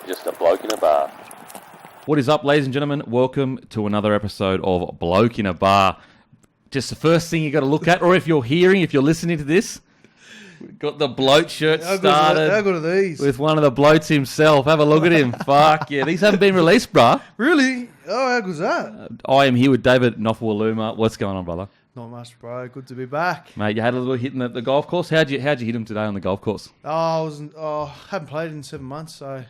Just a bloke in a bar. What is up, ladies and gentlemen? Welcome to another episode of Bloke in a Bar. Just the first thing you got to look at, or if you're listening to this, we've got the bloke shirt started. How good are these? With one of the blokes himself. Have a look at him. Fuck yeah. These haven't been released, bruh. Really? Oh, how good's that? I am here with David Nofoaluma. What's going on, brother? Not much, bro. Good to be back. Mate, you had a little hit in the golf course. How'd you hit him today on the golf course? Haven't played in 7 months, so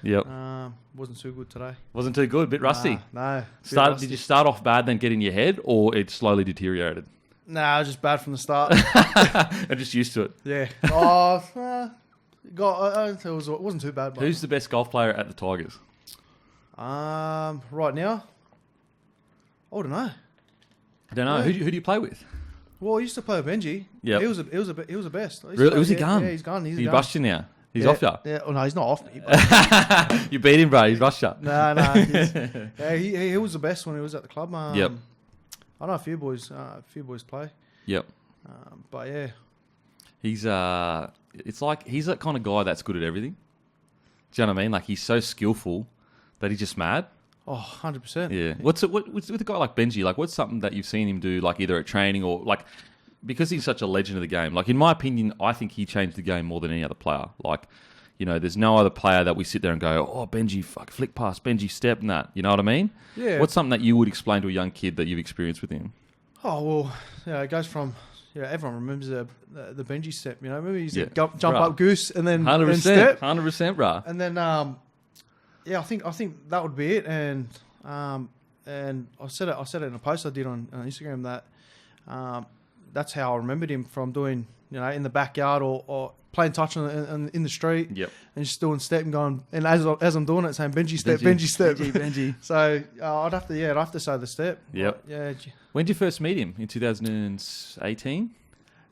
wasn't too good today. Wasn't too good, a bit rusty. No. Did you start off bad, then get in your head, or it slowly deteriorated? Nah, I was just bad from the start. I'm just used to it. Yeah. It wasn't too bad. But Who's the best golf player at the Tigers? right now, I don't know. I don't know. Yeah. Who do you play with? Well, I used to play with Benji. Yeah. He was the best. Really? Was he gone? Yeah, he's gone. He's He gone. bust you now. He's off you. Yeah. Oh no, he's not off me. But You beat him, bro. He's rushed you. no. He was the best when he was at the club. Yep. I know a few boys play. Yep. But yeah. He's it's like he's that kind of guy that's good at everything. Do you know what I mean? Like he's so skillful that he's just mad. Oh, 100%. Yeah. What's with a guy like Benji? Like, what's something that you've seen him do? Like either at training or like because he's such a legend of the game. Like in my opinion, I think he changed the game more than any other player. Like, you know, there's no other player that we sit there and go, oh, Benji, flick pass, Benji step and that. You know what I mean? Yeah. What's something that you would explain to a young kid that you've experienced with him? Oh well, it goes from everyone remembers the Benji step. You know, remember he used to Yeah. jump Right. up goose and then 100%, step, 100%, bruh. and then I think that would be it. And I said it in a post I did on Instagram that that's how I remembered him from doing, you know, in the backyard or playing touch in the street. Yep. And just doing step and going, and as I'm doing it, saying Benji step, Benji step. Benji. So I'd have to say the step. Yep. But, yeah. When did you first meet him? In 2018?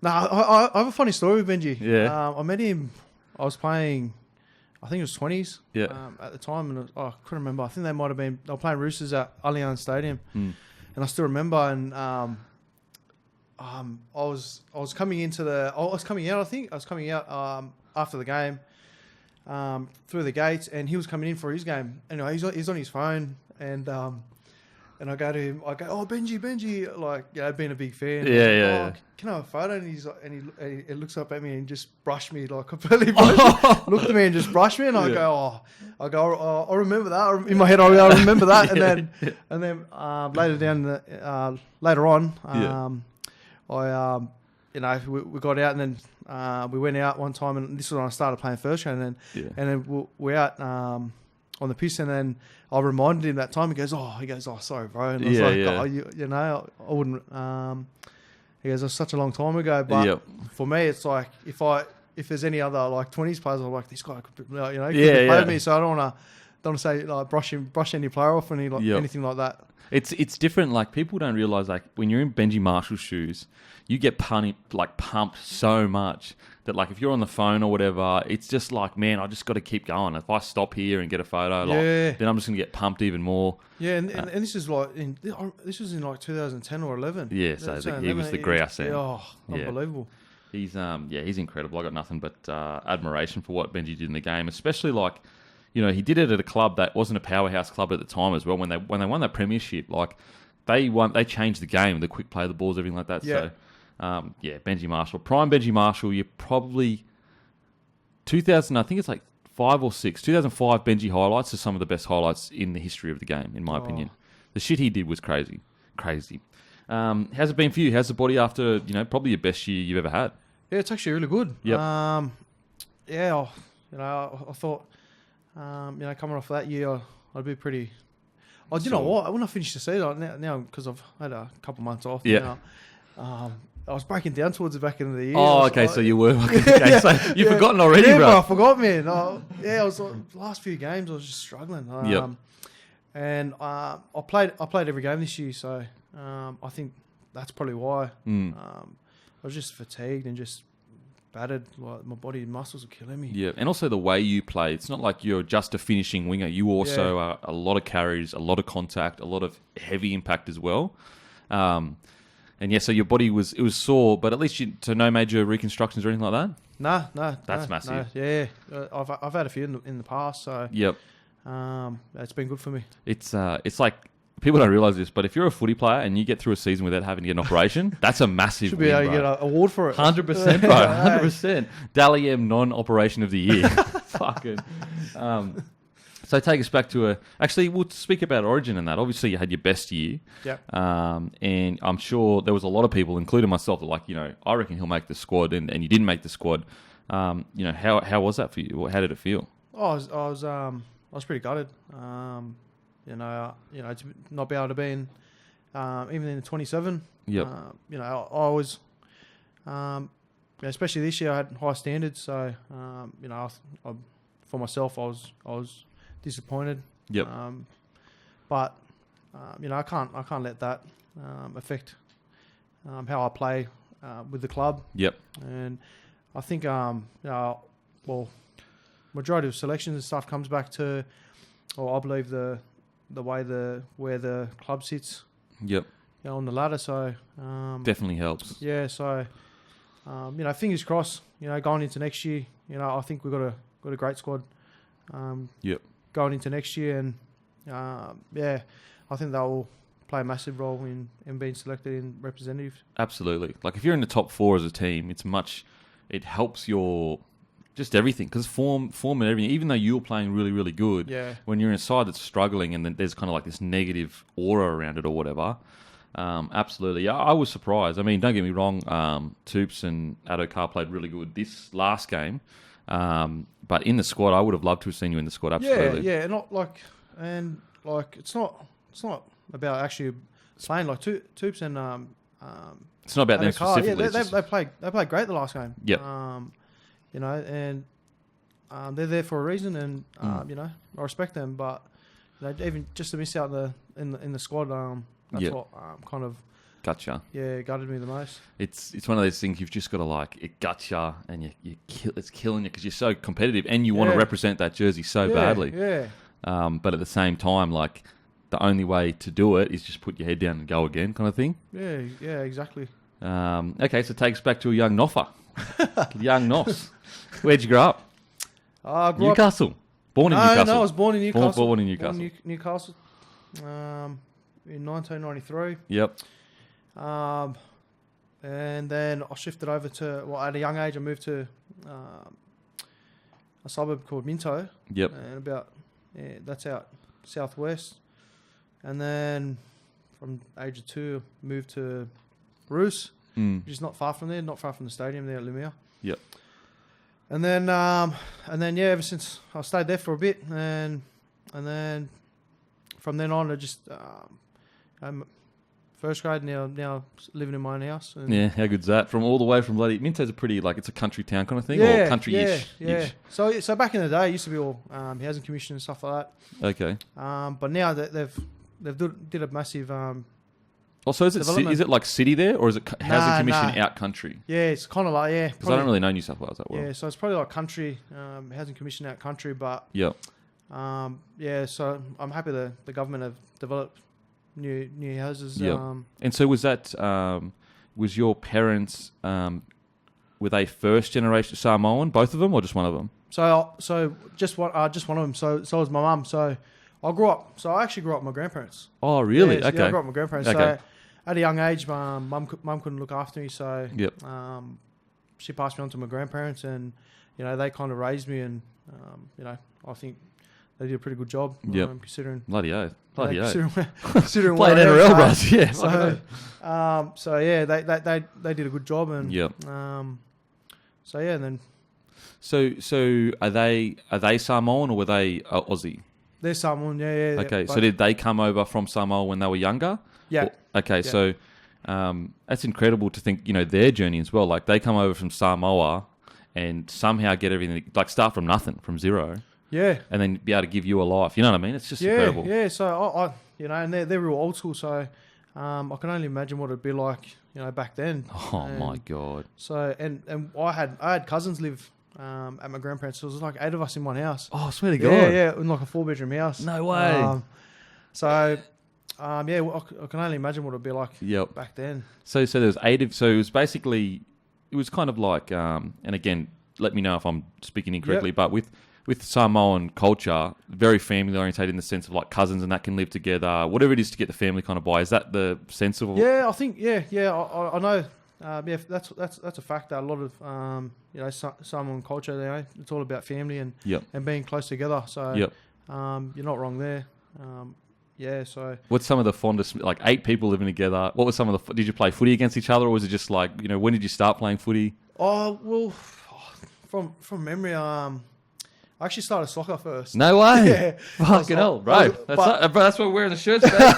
No, I have a funny story with Benji. Yeah. I met him. I was playing, I think it was 20s. Yeah. At the time, and I couldn't remember. I think they were playing Roosters at Allianz Stadium, and I still remember. And I was coming out. I think I was coming out after the game, through the gates, and he was coming in for his game. Anyway, he's on his phone, and I go to him. I go, "Oh, Benji," like, you know, being a big fan. Yeah. Can I have a photo? And he looks up at me and just brushed me, like completely brushed me. Looked at me and just brushed me, and I go, I remember that in my head. I remember that, and then later on, we got out, and then we went out one time, and this was when I started playing first grade, and then we're out on the piss, and then I reminded him that time. He goes, "Oh, sorry, bro." And I was "Oh, you know, I wouldn't." He goes, "It was such a long time ago." But for me, it's like if there's any other like 20s players, I'm like, this guy could, you know, play with me. So I don't want to say like brush any player off or anything like that. It's different. Like people don't realize, like when you're in Benji Marshall's shoes, you get pumped so much that like if you're on the phone or whatever, it's just like, man, I just got to keep going. If I stop here and get a photo, then I'm just gonna get pumped even more. Yeah, and this is like this was in like 2010 or 11. Yeah, so he was the grouse then. Unbelievable. He's he's incredible. I got nothing but admiration for what Benji did in the game, especially like, you know, he did it at a club that wasn't a powerhouse club at the time as well. When they won that premiership, like they changed the game, the quick play, the balls, everything like that. Yeah. So, Benji Marshall, prime Benji Marshall. You're probably 2000. I think it's like 5 or 6. 2005 Benji highlights are some of the best highlights in the history of the game, in my opinion. The shit he did was crazy. How's it been for you? How's the body after, you know, probably your best year you've ever had? Yeah, it's actually really good. Yep. I thought, you know, coming off that year, I'd be pretty. Oh, do you know what? When I finished the season, now because I've had a couple months off. Yeah. I was breaking down towards the back end of the year. Oh, okay. So you were. Okay, so you've forgotten already, bro. Bro, I forgot, man. I was like, last few games I was just struggling. And I played every game this year, so I think that's probably why. I was just fatigued and just battered. Like my body and muscles were killing me. Yeah, and also the way you play. It's not like you're just a finishing winger. You also are a lot of carries, a lot of contact, a lot of heavy impact as well. And yeah, so your body was sore, but at least so no major reconstructions or anything like that? No. That's massive. No, yeah. I've had a few in the past, so yep. it's been good for me. It's like people don't realise this, but if you're a footy player and you get through a season without having to get an operation, that's a massive Should be able to get an award for it. 100%, bro. 100%. Dally M non-operation of the year. Fucking. So take us back to actually, we'll speak about Origin and that. Obviously, you had your best year. Yep. And I'm sure there was a lot of people, including myself, that I reckon he'll make the squad, and you didn't make the squad. How was that for you? How did it feel? I was pretty gutted. To not be able to be in, even in the 27. Yep. I was, especially this year, I had high standards. So, for myself, I was disappointed. Yep. But I can't let that affect how I play with the club. Yep. And I think majority of selections and stuff comes back to, or I believe the way where the club sits. Yep. On the ladder. So definitely helps. Yeah. So fingers crossed. Going into next year, I think we've got a great squad. Yep. Going into next year, and I think that will play a massive role in being selected in representative. Absolutely. Like if you're in the top 4 as a team, it helps your just everything, because form and everything. Even though you're playing really, really good, when you're in a side that's struggling and then there's kind of like this negative aura around it or whatever. Absolutely. Yeah, I was surprised. I mean, don't get me wrong. Toops and Adokar played really good this last game. But in the squad, I would have loved to have seen you in the squad. Absolutely. Yeah. It's not about actually playing like Toops and it's not about them specifically. Yeah, they played great the last game. Yep. And they're there for a reason, and I respect them. But even just to miss out in the squad, that's what kind of gotcha. Yeah, gutted me the most. It's one of those things you've just got to it gutcha, and it's killing you because you're so competitive and you want to represent that jersey so badly. Yeah. But at the same time, the only way to do it is just put your head down and go again, kind of thing. Yeah, exactly. Okay, so take us back to a young Noffa, young Nos. Where'd you grow up? Newcastle. Born in Newcastle. No, I was born in Newcastle. Born in Newcastle. Newcastle. In 1993. Yep. And then I shifted over to, at a young age, I moved to a suburb called Minto. Yep. And that's out southwest. And then from age of 2, moved to Roos, which is not far from there, not far from the stadium there at Lemire. Yep. And then ever since I stayed there for a bit, and then from then on, I just I'm first grade now living in my own house. And yeah, how good's that? From all the way from bloody Minto's a pretty it's a country town kind of thing, or country-ish. Yeah. So back in the day, it used to be all housing commission and stuff like that. Okay. But now they've did a massive. So is it like city there, or is it housing commission out country? Yeah, it's kind of like because I don't really know New South Wales that well. Yeah, so it's probably like country, housing commission out country, but yep. So I'm happy the government have developed new houses. Yep. And so was that was your parents were they first generation Samoan, both of them, or just one of them? So just one of them. So was my mum. So I actually grew up with my grandparents. Oh, really? Yeah, okay. Yeah, I grew up with my grandparents. Okay. So at a young age, mum couldn't look after me, so yep. She passed me on to my grandparents, and they kind of raised me, and I think they did a pretty good job. Yep. Considering Bloody oath. Considering played NRL, bros. Yeah. So yeah, they did a good job, and yep. And then. So are they Samoan or were they Aussie? They're Samoan, yeah. Okay, so did they come over from Samoa when they were younger? Yeah. Okay, yeah. So that's incredible to think, their journey as well. Like they come over from Samoa and somehow get everything, start from nothing, from zero. Yeah. And then be able to give you a life. You know what I mean? It's just incredible. Yeah, so I and they're real old school, so I can only imagine what it'd be like, back then. Oh, my God. So, and I had cousins live at my grandparents', so it was like 8 of us in one house. Oh, I swear to God. Yeah, in like a 4-bedroom house. No way. I can only imagine what it'd be like back then. So there was 8 so it was basically, it was kind of like, and again, let me know if I'm speaking incorrectly, but with with Samoan culture, very family orientated in the sense of like cousins and that can live together, whatever it is to get the family kind of buy. Is that the sense of? Yeah, I think I know. That's a factor. A lot of Samoan culture, it's all about family and being close together. So you're not wrong there. So what's some of the fondest, like 8 people living together? What was some of the? Did you play footy against each other, or was it just like when did you start playing footy? Oh well, from memory, I actually started soccer first. No way! Yeah, fucking hell, bro. That's why we're wearing the shirts, man.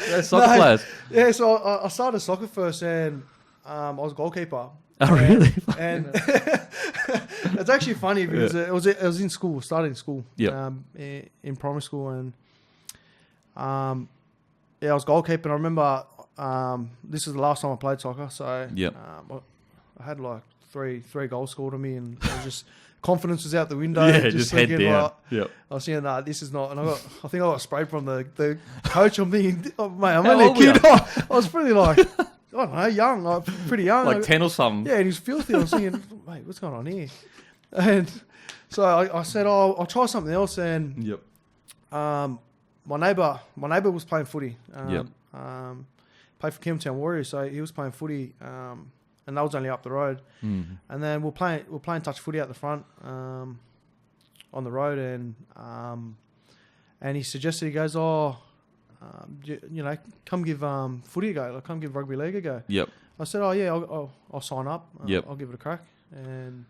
They're soccer players. Yeah, so I started soccer first, and I was a goalkeeper. Oh really? And it's actually funny because it was in school, starting school. In primary school, and I was goalkeeper. And I remember this is the last time I played soccer, so I had like three goals scored on me, and I was just confidence was out the window. Just head down. I was thinking, this is not. And I think I got sprayed from the coach. I'm thinking, mate, I'm How only a old were kid. I was pretty like, I don't know, young, like pretty young, like 10 or something. Yeah, and he was filthy. I was thinking, mate, what's going on here? And so I said, I'll try something else. And my neighbour was playing footy. Played for Campbelltown Warriors, so he was playing footy. And that was only up the road. And then we're playing touch footy out the front on the road, and he suggested, he goes, come give footy a go, like come give rugby league a go. I said, I'll sign up. I'll give it a crack. And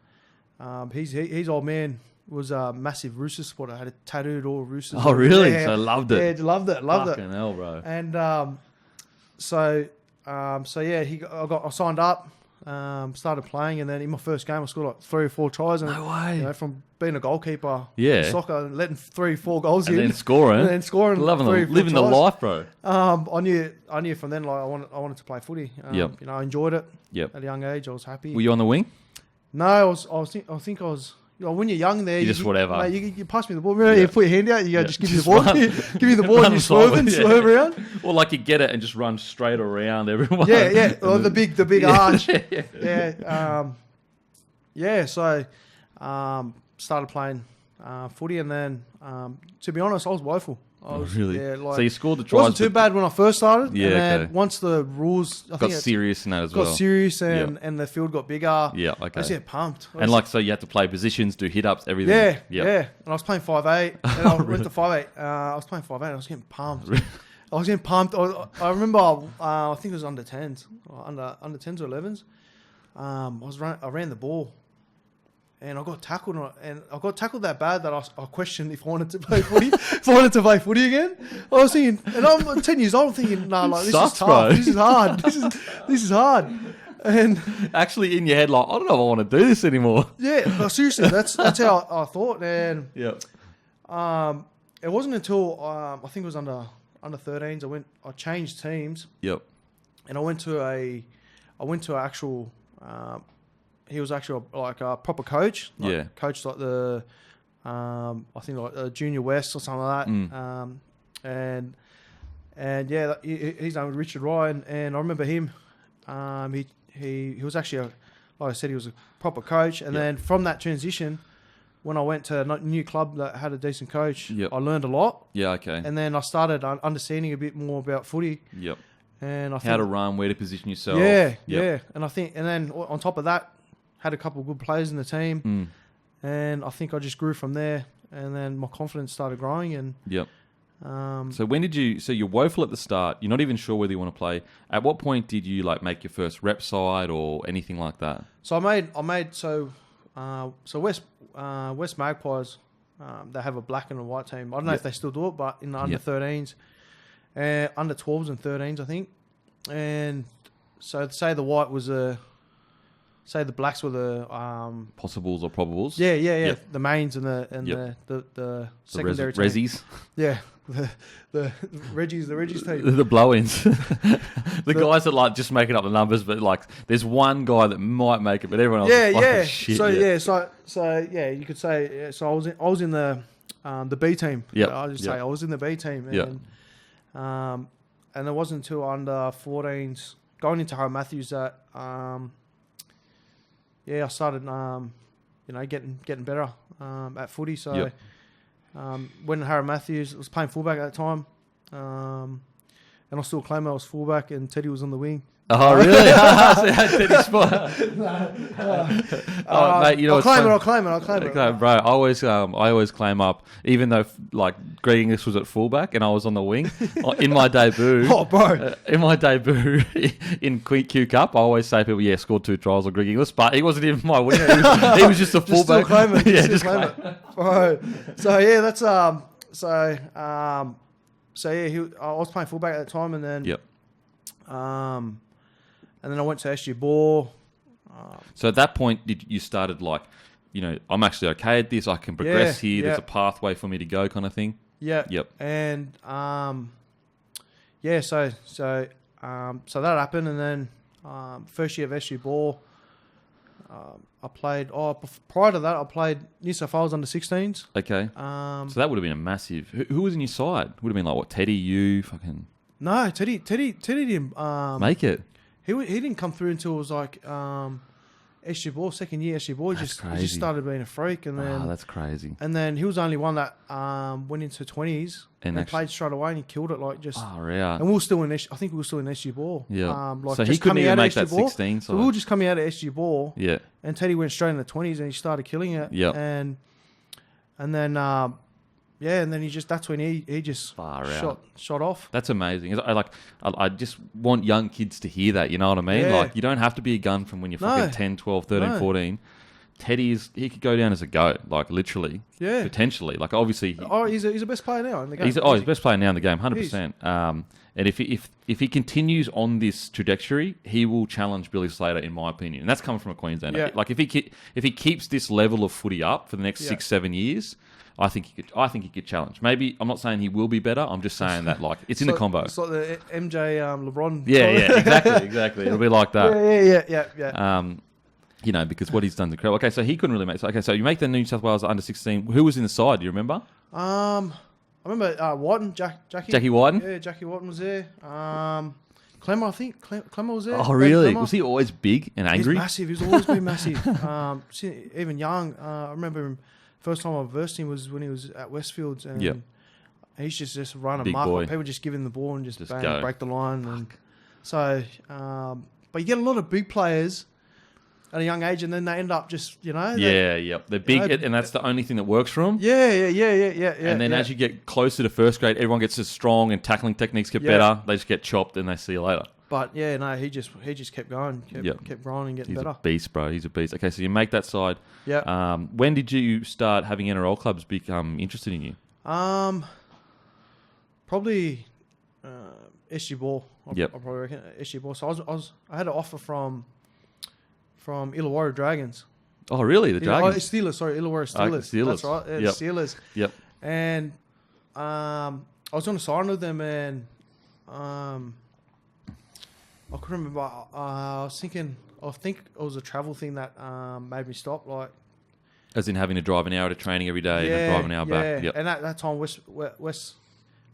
his old man was a massive Roosters supporter. Had a tattooed all Roosters. Oh really? Yeah. So loved it. Yeah, loved it. Fucking hell, bro. And I signed up. Started playing, and then in my first game I scored like 3 or 4 tries. And, no way! From being a goalkeeper, in soccer, letting 3 or 4 goals and in, then scoring, living the life, bro. I knew from then, like I wanted to play footy. I enjoyed it. At a young age, I was happy. Were you on the wing? No, I think I was. When you're young, there, you just whatever. Mate, you pass me the ball. Remember, you put your hand out. You go, just give me the ball. Give me the ball, and you swerve around. Or like you get it and just run straight around everyone. Yeah. Or the big arch. So started playing footy, and then to be honest, I was woeful. Really? So you scored the tries. It wasn't too bad when I first started. Yeah, and then once the rules got serious in that as well. Got serious, and the field got bigger. Yeah, okay. I just get pumped. And so you had to play positions, do hit-ups, everything. Yeah. And I was playing 5'8", and I went to 5'8". I was playing 5'8", and I was getting pumped. I remember, I think it was under 10s, under 10s or 11s. I ran the ball. And I got tackled, and I got tackled that bad that I questioned if I wanted to play footy. If I wanted to play footy again, I was thinking, and I'm 10 years old. I'm thinking, this is tough. Bro. This is hard. This is hard. And actually, in your head, like I don't know if I want to do this anymore. Yeah, seriously, that's how I thought. And it wasn't until I think it was under 13s. I changed teams. And I went to an actual. He was actually like a proper coach. Coached like the, I think like Junior West or something like that. His name was Richard Ryan, and I remember him. He was actually like I said, he was a proper coach. And then from that transition, when I went to a new club that had a decent coach, I learned a lot. And then I started understanding a bit more about footy. And I think, how to run, where to position yourself. And I think, and then on top of that, had a couple of good players in the team, and I think I just grew from there. And then my confidence started growing. And so when did you? So you're woeful at the start. You're not even sure whether you want to play. At what point did you like make your first rep side or anything like that? So I made West Magpies. They have a black and a white team. I don't know if they still do it, but in the under 13s, under 12s and 13s, I think. And so say the white was say the blacks were the possibles or probables. The mains and the secondary team. Resis. The Reggies team. The blow-ins. the guys that like just making up the numbers, but like there's one guy that might make it, but everyone else shit. So you could say so I was in the B team. I'll just say I was in the B team. And it wasn't until under 14s going into Home Matthews that I started getting better at footy. So when Harry Matthews was playing fullback at the time, and I still claim I was fullback and Teddy was on the wing. Oh, really? Teddy's spot. Mate, you know, I'll claim it. Okay, bro, I always claim up, even though like Greg Inglis was at fullback and I was on the wing. In my debut, in Q Cup, I always say people, scored 2 tries on Greg Inglis, but he wasn't even my winger. He was just a fullback. Just claim it. Bro. So yeah, that's I was playing fullback at the time, and then and then I went to SG Ball. So at that point, you started like, I'm actually okay at this. I can progress here. There's a pathway for me to go, kind of thing. Yeah. Yep. And so that happened, and then first year of SG Ball, I played. Prior to that, I played New South Wales under 16s. Okay. So that would have been a massive. Who was in your side? Would have been like what? Teddy, you, fucking. No, Teddy didn't make it. He didn't come through until it was like SG Ball, second year SG Ball. He just started being a freak, and then that's crazy. And then he was the only one that went into 20s and played straight away, and he killed it like just. Oh, yeah. And we were still in. I think we were still in SG Ball. Yeah. So he couldn't even make that 16. So we were just coming out of SG Ball. Yeah. And Teddy went straight in the 20s, and he started killing it. Yeah. And then. And then that's when he just shot off. That's amazing. I just want young kids to hear that, you know what I mean? Yeah. Like, you don't have to be a gun from when you're fucking 10, 12, 13, 14. Teddy he could go down as a goat, like literally. Yeah. Potentially. Like, obviously. He's the best player now in the game. He's the best player now in the game, 100%. And if he continues on this trajectory, he will challenge Billy Slater, in my opinion. And that's coming from a Queenslander. Yeah. Like, if he keeps this level of footy up for the next 6-7 years, I think he could challenge. Maybe I'm not saying he will be better. I'm just saying that like it's in the combo. It's like the MJ LeBron. Yeah, exactly. It'll be like that. Yeah. Because what he's done to incredible. Okay, so he couldn't really make. So you make the New South Wales under 16. Who was in the side? Do you remember? I remember Whiten, Jackie Whiten. Yeah, Jackie Whiten was there. Clemmer, I think Clemmer was there. Oh, really? Was he always big and angry? He's massive. He's always been massive. Even young. I remember him. First time I versed him was when he was at Westfields, and he's just run a mark. Like, people just give him the ball and just bang, break the line. And so, but you get a lot of big players at a young age, and then they end up just, they're big, and that's the only thing that works for them. Yeah. And then as you get closer to first grade, everyone gets as strong, and tackling techniques get better. They just get chopped, and they see you later. But he just kept going, kept growing and getting better. He's a beast, bro. He's a beast. Okay, so you make that side. Yeah. When did you start having NRL clubs become interested in you? Probably SG Ball. Yep. I probably reckon SG Ball. So I had an offer from Illawarra Dragons. Oh, really? The Dragons? Steelers. Sorry, Illawarra Steelers. Steelers. That's right. Yeah, Steelers. Yep. And I was going to sign with them, and I couldn't remember. I think it was a travel thing that made me stop. Like, as in having to drive an hour to training every day and drive an hour back. Yep. And at that time, West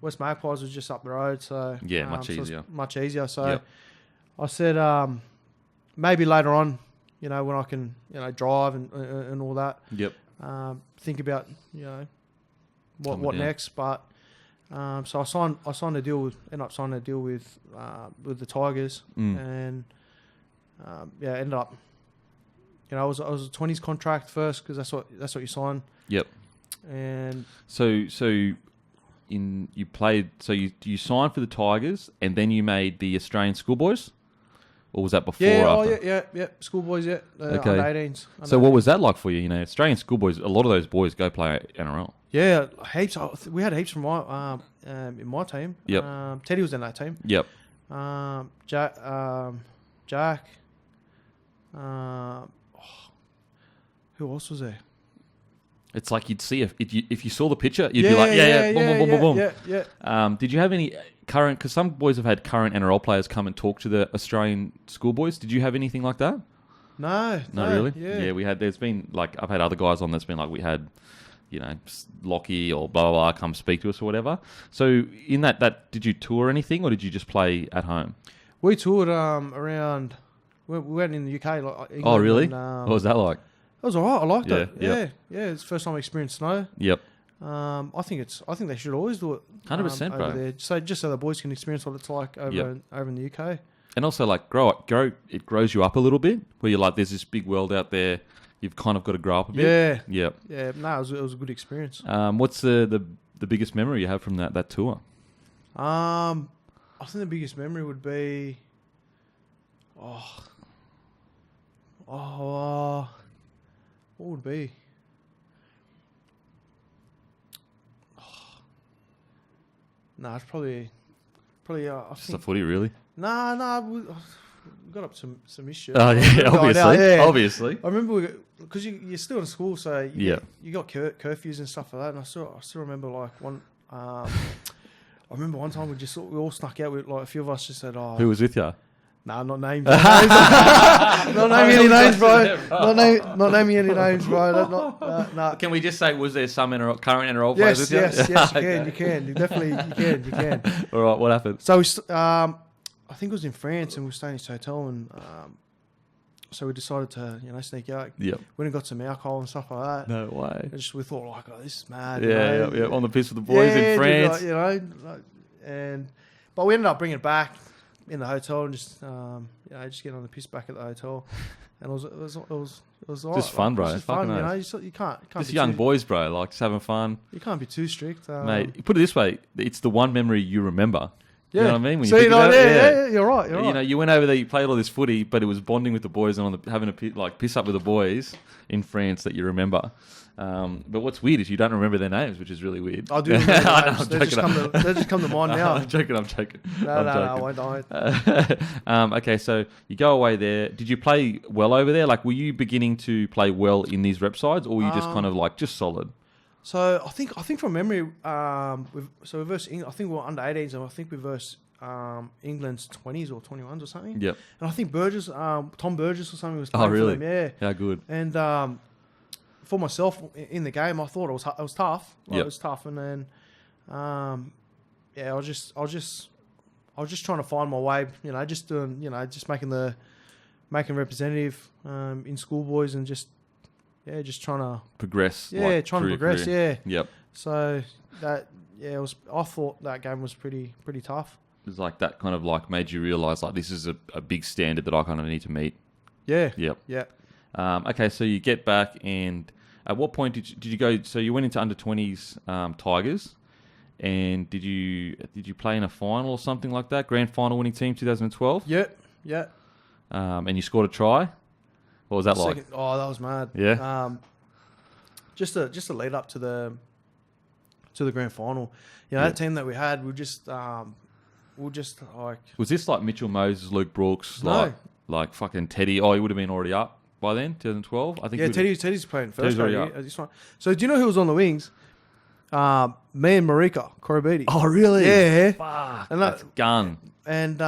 Magpies was just up the road, so much easier. Much easier. So I said, maybe later on, when I can, drive and all that. Yep. Think about, what next, but. So I signed a deal ended up signing a deal with the Tigers, and ended up, it was a 20s contract first because that's what you sign. Yep. And so you signed for the Tigers, and then you made the Australian Schoolboys, or was that before? Yeah. Schoolboys, okay. Under 18s. So what was that like for you? Australian Schoolboys. A lot of those boys go play NRL. Yeah, heaps. We had heaps from in my team. Yep. Teddy was in that team. Yep. Jack. Who else was there? It's like you'd see if you saw the picture, you'd be like, boom. Yeah. Did you have any current? Because some boys have had current NRL players come and talk to the Australian Schoolboys. Did you have anything like that? No. Really? Yeah. We had. There's been like I've had other guys on that's been like we had. Lockie or blah, blah, blah, come speak to us or whatever. So in that did you tour anything or did you just play at home? We toured around. We went in the UK. Like England. Oh, really? And, what was that like? was all right. I liked it. Yep. Yeah. It's the first time I experienced snow. Yep. I think they should always do it. 100%, bro. Over there. So just so the boys can experience what it's like over in the UK. And also, like, it grows you up a little bit, where you're like, there's this big world out there. You've kind of got to grow up a bit. Yeah. Yep. Yeah. No, it was a good experience. What's the biggest memory you have from that tour? I think the biggest memory would be, what would it be? No, it's probably. Just the footy, really? Nah, we got up some issues. Oh yeah, obviously. I remember because you're still in school, so you got curfews and stuff like that. And I still remember like one. I remember one time we all snuck out with like a few of us just said, "Oh, who was with you?" Nah, not names. Not naming any names, bro. Not naming any names, bro. Nah. Can we just say, was there some current NRL players with you? Yes, you can. You can. All right, what happened? So I think it was in France, and we were staying in this hotel, and so we decided to sneak out. Yep. Went and got some alcohol and stuff like that. No way. We thought like, oh, this is mad. Yeah. On the piss with the boys in France. But we ended up bringing it back in the hotel and just getting on the piss back at the hotel, and it was all just right. fun, bro. It was just fun, you can't just young boys, bro. Like just having fun. You can't be too strict, mate. Put it this way: it's the one memory you remember. Yeah. You know what I mean? When you think about it, you're right. You know, you went over there, you played all this footy, but it was bonding with the boys and having a piss up with the boys in France that you remember. But what's weird is you don't remember their names, which is really weird. I do remember their names. They just come to mind now. I'm joking. No, I won't. Okay, so you go away there. Did you play well over there? Like, were you beginning to play well in these rep sides, or were you just kind of like just solid? So I think from memory, we versed England. I think we were under 18s, and I think we versed England's 20s or 21s or something. Yep. And I think Tom Burgess or something was Oh, playing really? for them. Yeah. How good. And for myself in the game, I thought it was tough. Yep. It was tough, and then I was just trying to find my way. Just doing just making representative in Schoolboys and just trying to progress. Yeah, trying to progress. Career. Yeah. Yep. So that it was. I thought that game was pretty tough. It was like that kind of like made you realise like this is a big standard that I kind of need to meet. Yeah. Yep. Yeah. Okay, so you get back, and at what point did you go? So you went into under 20s Tigers, and did you play in a final or something like that? Grand final winning team 2012. Yep. Yeah. And you scored a try. What was that like? Oh, that was mad. Yeah. Just a lead up to the grand final. That team that we had, we just like. Was this like Mitchell Moses, Luke Brooks, No. like fucking Teddy? Oh, he would have been already up by then, 2012. I think. Yeah, Teddy's playing first. Teddy's already up. This one. So do you know who was on the wings? Me and Marika Korobidi. Oh, really? Yeah. Fuck. And that's gun. And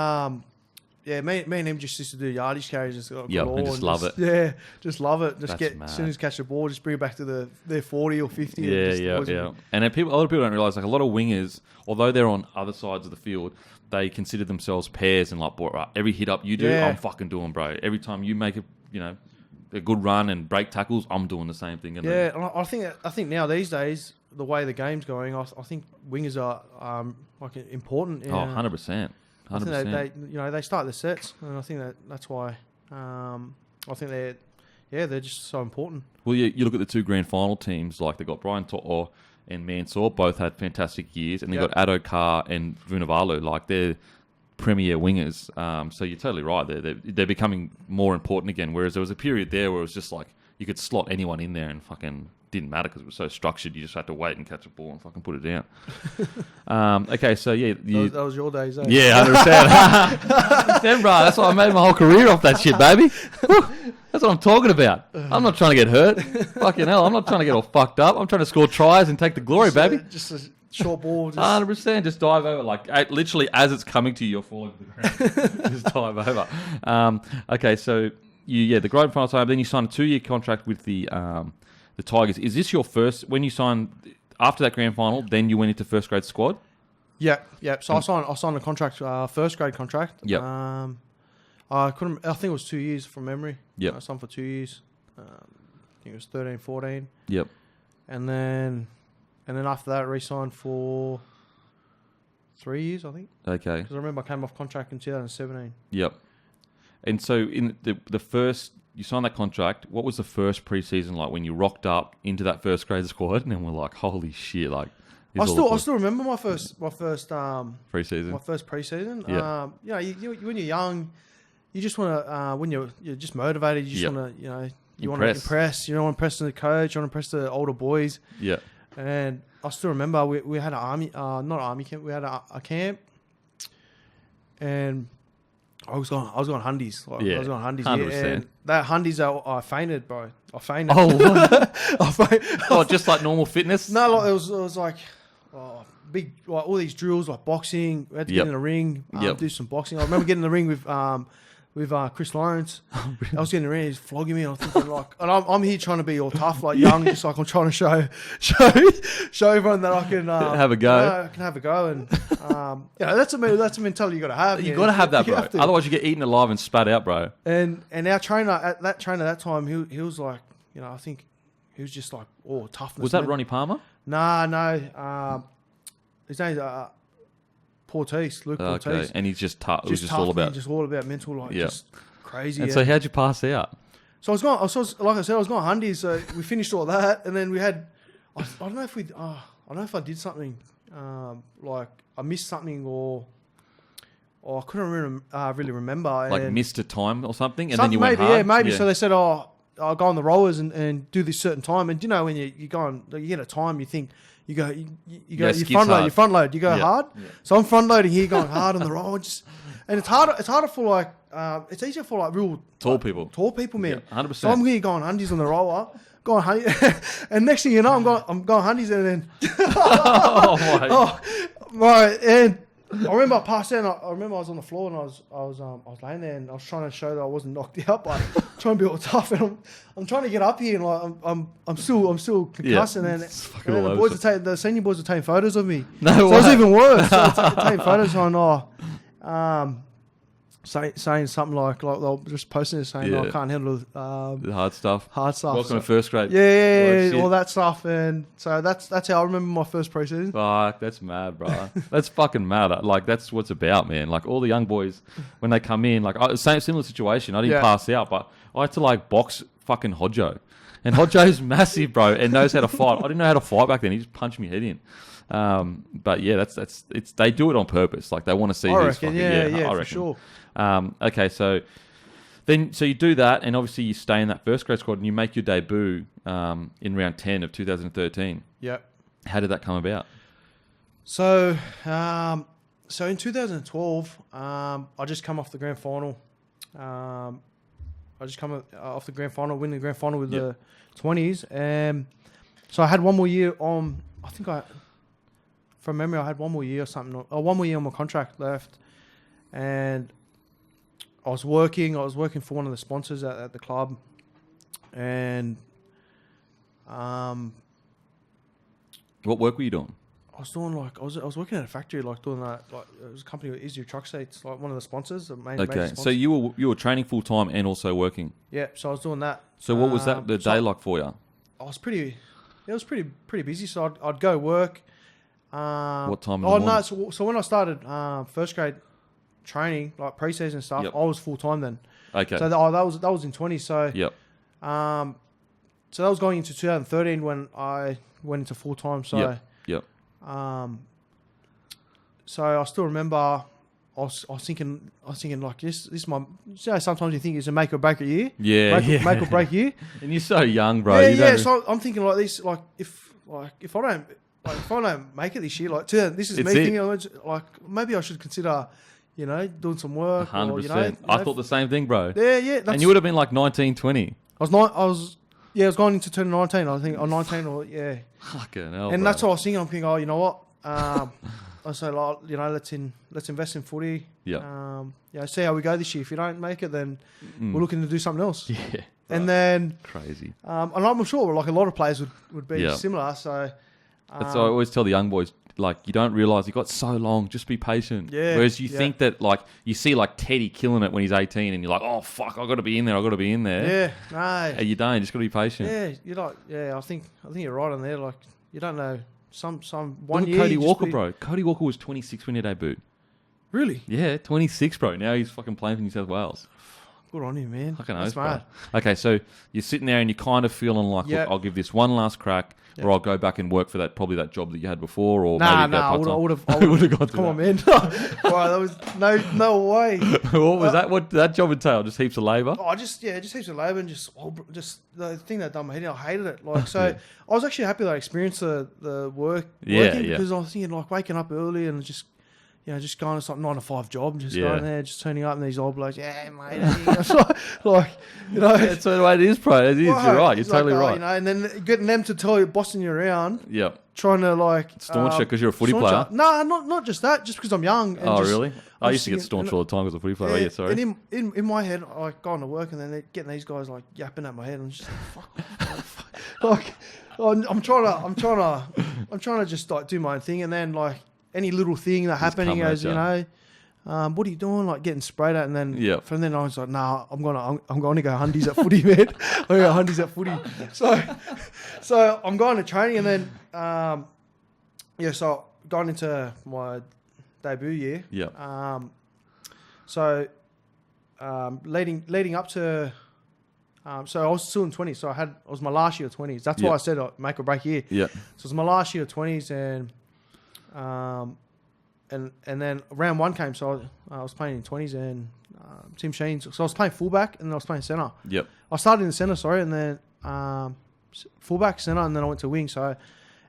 me and him just used to do yardage carries. Just got and just love it. Yeah, just love it. Just That's as mad. soon as you catch the ball, just bring it back to their 40 or 50. Yeah. And a lot of people don't realise, like a lot of wingers, although they're on other sides of the field, they consider themselves pairs and like, boy, right, every hit up you do, I'm fucking doing, bro. Every time you make a good run and break tackles, I'm doing the same thing. And I think now these days, the way the game's going, I think wingers are like important. 100%. I think they start the sets, and I think that's why. I think they're just so important. Well, you look at the two grand final teams, like they got Brian To'o and Mansour, both had fantastic years, and they got Addo-Carr and Vunivalu, like they're premier wingers. So you're totally right. They're becoming more important again. Whereas there was a period there where it was just like you could slot anyone in there and fucking didn't matter because it was so structured. You just had to wait and catch a ball and fucking put it down. Okay, so yeah, that was your days. Eh? Yeah, 100%. Then, bro, that's why I made my whole career off that shit, baby. That's what I'm talking about. I'm not trying to get hurt. Fucking hell, I'm not trying to get all fucked up. I'm trying to score tries and take the glory, baby. Just a short ball. 100%. Just dive over. Like, literally, as it's coming to you, you're falling to the ground. Just dive over. Okay, so, the grand final time, then you signed a 2-year contract with the Tigers. Is this your first, when you signed, after that grand final, then you went into first grade squad? Yeah. So I signed a contract, first grade contract. Yeah. I think it was 2 years from memory. Yeah. I signed for 2 years. think it was 13, 14. Yep. And then after that, re-signed for 3 years, I think. Okay. Because I remember I came off contract in 2017. Yep. And so in the first, you signed that contract. What was the first preseason like when you rocked up into that first grade squad and we're like, holy shit, like. I still remember my first preseason. My first preseason. Yeah. You when you're young, you just want to when you're just motivated. You just want to you want to impress. You don't want to impress the coach. You want to impress the older boys. Yeah. And I still remember we had an not army camp. We had a camp, and I was going hundies. I was going hundies. 100%. And that hundies, I fainted, bro. I fainted. Oh, just like normal fitness? No, like it was like big, like all these drills, like boxing. We had to get in the ring, do some boxing. I remember getting in the ring with Chris Lawrence. I was getting in the ring, he's flogging me, and I'm thinking like, and I'm here trying to be all tough, like young, just like I'm trying to show everyone that I can have a go. I can have a go, and that's a mentality you got to have. You got to have that, bro. Otherwise, you get eaten alive and spat out, bro. And our trainer at that time, he was like, I think he was just like, toughness. Was that Ronnie Palmer? No. His name's Portis, Luke Portis. Okay, and he's just tough. It was just all about mental, like just crazy. And so how'd you pass out? So like I was going hundies. So we finished all that, and then we had. I don't know if I did something like I missed something or I couldn't really remember. Like missed a time or something, and then you went hard? Yeah, maybe. Yeah. So they said, I'll go on the rollers and do this certain time. And when you go on, you get a time, you think. You go, you front load, you go hard. Yeah. So I'm front loading here, going hard on the roll. And it's harder for like, it's easier for like real tall people, man. 100%. So I'm here going hundies on the roller, going hundies, and next thing you know, I'm going hundies, and then and I remember I passed out. I remember I was on the floor and I was laying there and I was trying to show that I wasn't knocked out, but trying to be all tough. And I'm trying to get up here and like I'm still concussing. And the senior boys were taking photos of me. No so way. It was even worse. So taking photos on saying something like they were just posting it saying I can't handle the hard stuff. Welcome to first grade. All that stuff. And so that's how I remember my first preseason. Fuck, that's mad, bro. That's fucking mad. Like that's what it's about, man. Like all the young boys when they come in, like similar situation. I didn't pass out, but I had to like box fucking Hodjo. And Hodjo's massive, bro, and knows how to fight. I didn't know how to fight back then. He just punched me head in. But yeah, it's they do it on purpose. Like they want to see who's fucking. I reckon. For sure. Okay, so you do that, and obviously you stay in that first grade squad, and you make your debut in round 10 of 2013. Yep. How did that come about? So in 2012, I just come off the grand final. I just come off the grand final, winning the grand final with the 20s, and so I had one more year on. I think from memory, I had one more year or something, or 1 more year on my contract left, and I was working for one of the sponsors at the club, and what work were you doing? I was doing I was working at a factory, like doing that. Like it was a company with Easy Truck Seats, like one of the sponsors, the main sponsor. So you were training full time and also working. Yeah, so I was doing that. So what was that the day like for you? It was pretty busy. So I'd go work. What time? No. So when I started first grade training, like pre-season stuff, I was full time then. Okay. So that was in 20. So yep. So that was going into 2013 when I went into full time. So yep. So I still remember I was thinking like this is my. Sometimes you think it's a make or break a year. Make or break year. And you're so young, bro. So I'm thinking like this, like if I don't make it this year, like this is me thinking like maybe I should consider, doing some work. 100%. I thought the same thing, bro. Yeah. And you would have been like 19, 20. I was going into 2019. I think, or 19, or Fucking hell, and bro. that's what I was thinking. I'm thinking, you know what? I say, like, let's invest in footy. Yeah. See how we go this year. If you don't make it, then we're looking to do something else. Yeah. And then crazy. And I'm sure like a lot of players would be similar. So that's what I always tell the young boys. like you don't realise you got so long. Just be patient. Yeah. Whereas you think that like you see like Teddy killing it when he's 18, and you're like, oh fuck, I got to be in there. Yeah, no. And you don't. You just got to be patient. Yeah, you're like, yeah. I think you're right on there. Like you don't know some Look one at year. Cody Walker, bro. Cody Walker was 26 when he debuted. Really? Yeah, 26, bro. Now he's fucking playing for New South Wales. Good on him, man. Fucking That's oath, mad. bro. Okay, so you're sitting there and you're kind of feeling like, look, I'll give this one last crack, or I'll go back and work for that job that you had before, or maybe I would have gone. Come on, man. Wow, that was no way. What was that? What did that job entail? Just heaps of labour? Oh, just heaps of labour and just the thing that done my head in. I hated it. Like so, I was actually happy that I experienced the work working because I was thinking like waking up early and just going to some 9 to 5 job, just going there, just turning up, and these old blokes, yeah, mate, like, that's the way it is, bro. It is. You're right. You're totally right. And then getting them to tell you, bossing you around, trying to like staunch you because you're a footy player. No, not just that, just because I'm young. And really? I used to get staunched all the time as a footy player. Yeah, sorry. And in my head, I go to work, and then they're getting these guys like yapping at my head, and I'm just like, fuck, like, I'm trying to just like do my own thing, and then like. Any little thing that happened, he goes, what are you doing? Like getting sprayed at, and then from then I was like, nah, I'm going to go hundies at footy, man. I'm going to go hundies at footy. So I'm going to training, and then so going into my debut year. Yeah. Leading up to. So I was still in 20s. So it was my last year of 20s. That's why I said make or break year. Yeah. So it was my last year of 20s, and then round 1 came, so I was playing in 20s, and Tim Sheen's. So I was playing fullback, and then I was playing centre. Yep. I started in the centre, and then fullback, centre, and then I went to wing. So,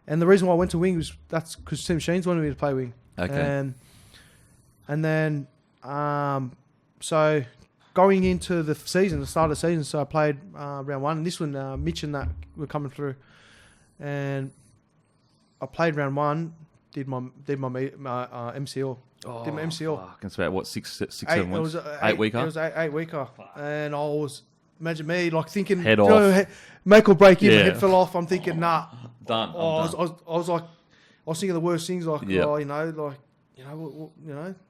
and the reason why I went to wing was that's because Tim Sheen's wanted me to play wing. Okay. And then so going into the season, the start of the season, so I played round 1, and this one Mitch and that were coming through, and I played round 1. Did my MCL. Did my MCL. Fuck. It's about what 6, 7 weeks. 8 weeker. It was 8 weeker, and I was imagine me like thinking head off, make or break. My head fell off. I'm thinking nah, done. I was like, I was thinking the worst things like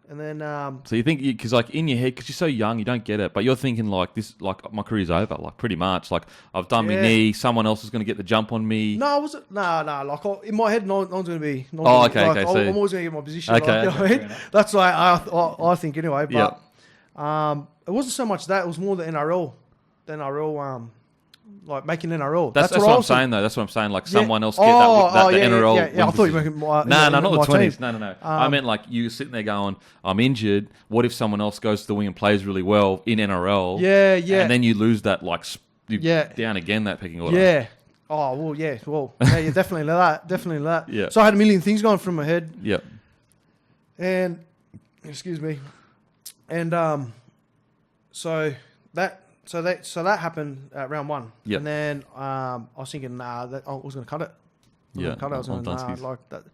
and then so you think because like in your head, because you're so young, you don't get it, but you're thinking like this, like my career's over, like pretty much, like I've done my knee, someone else is going to get the jump on me. No, I wasn't. Nah. Like in my head, no one's going to be. Okay. Like, So I'm always going to get my position. Okay. Like, you know, that's why I think anyway. But it wasn't so much that; it was more the NRL. Like making NRL. That's what I'm saying, though. That's what I'm saying. Like someone else get the NRL. Yeah, I thought you were making No, not the 20s. No. I meant like you sitting there going, I'm injured. What if someone else goes to the wing and plays really well in NRL? Yeah. And then you lose that, like, down again, that picking order. Yeah. Oh, well, yeah. Well, yeah, definitely that. Yeah. So I had a million things going through my head. Yeah. And, excuse me. And so that happened at round 1. Yep. And then I was thinking, I was going to cut it. I was going like that.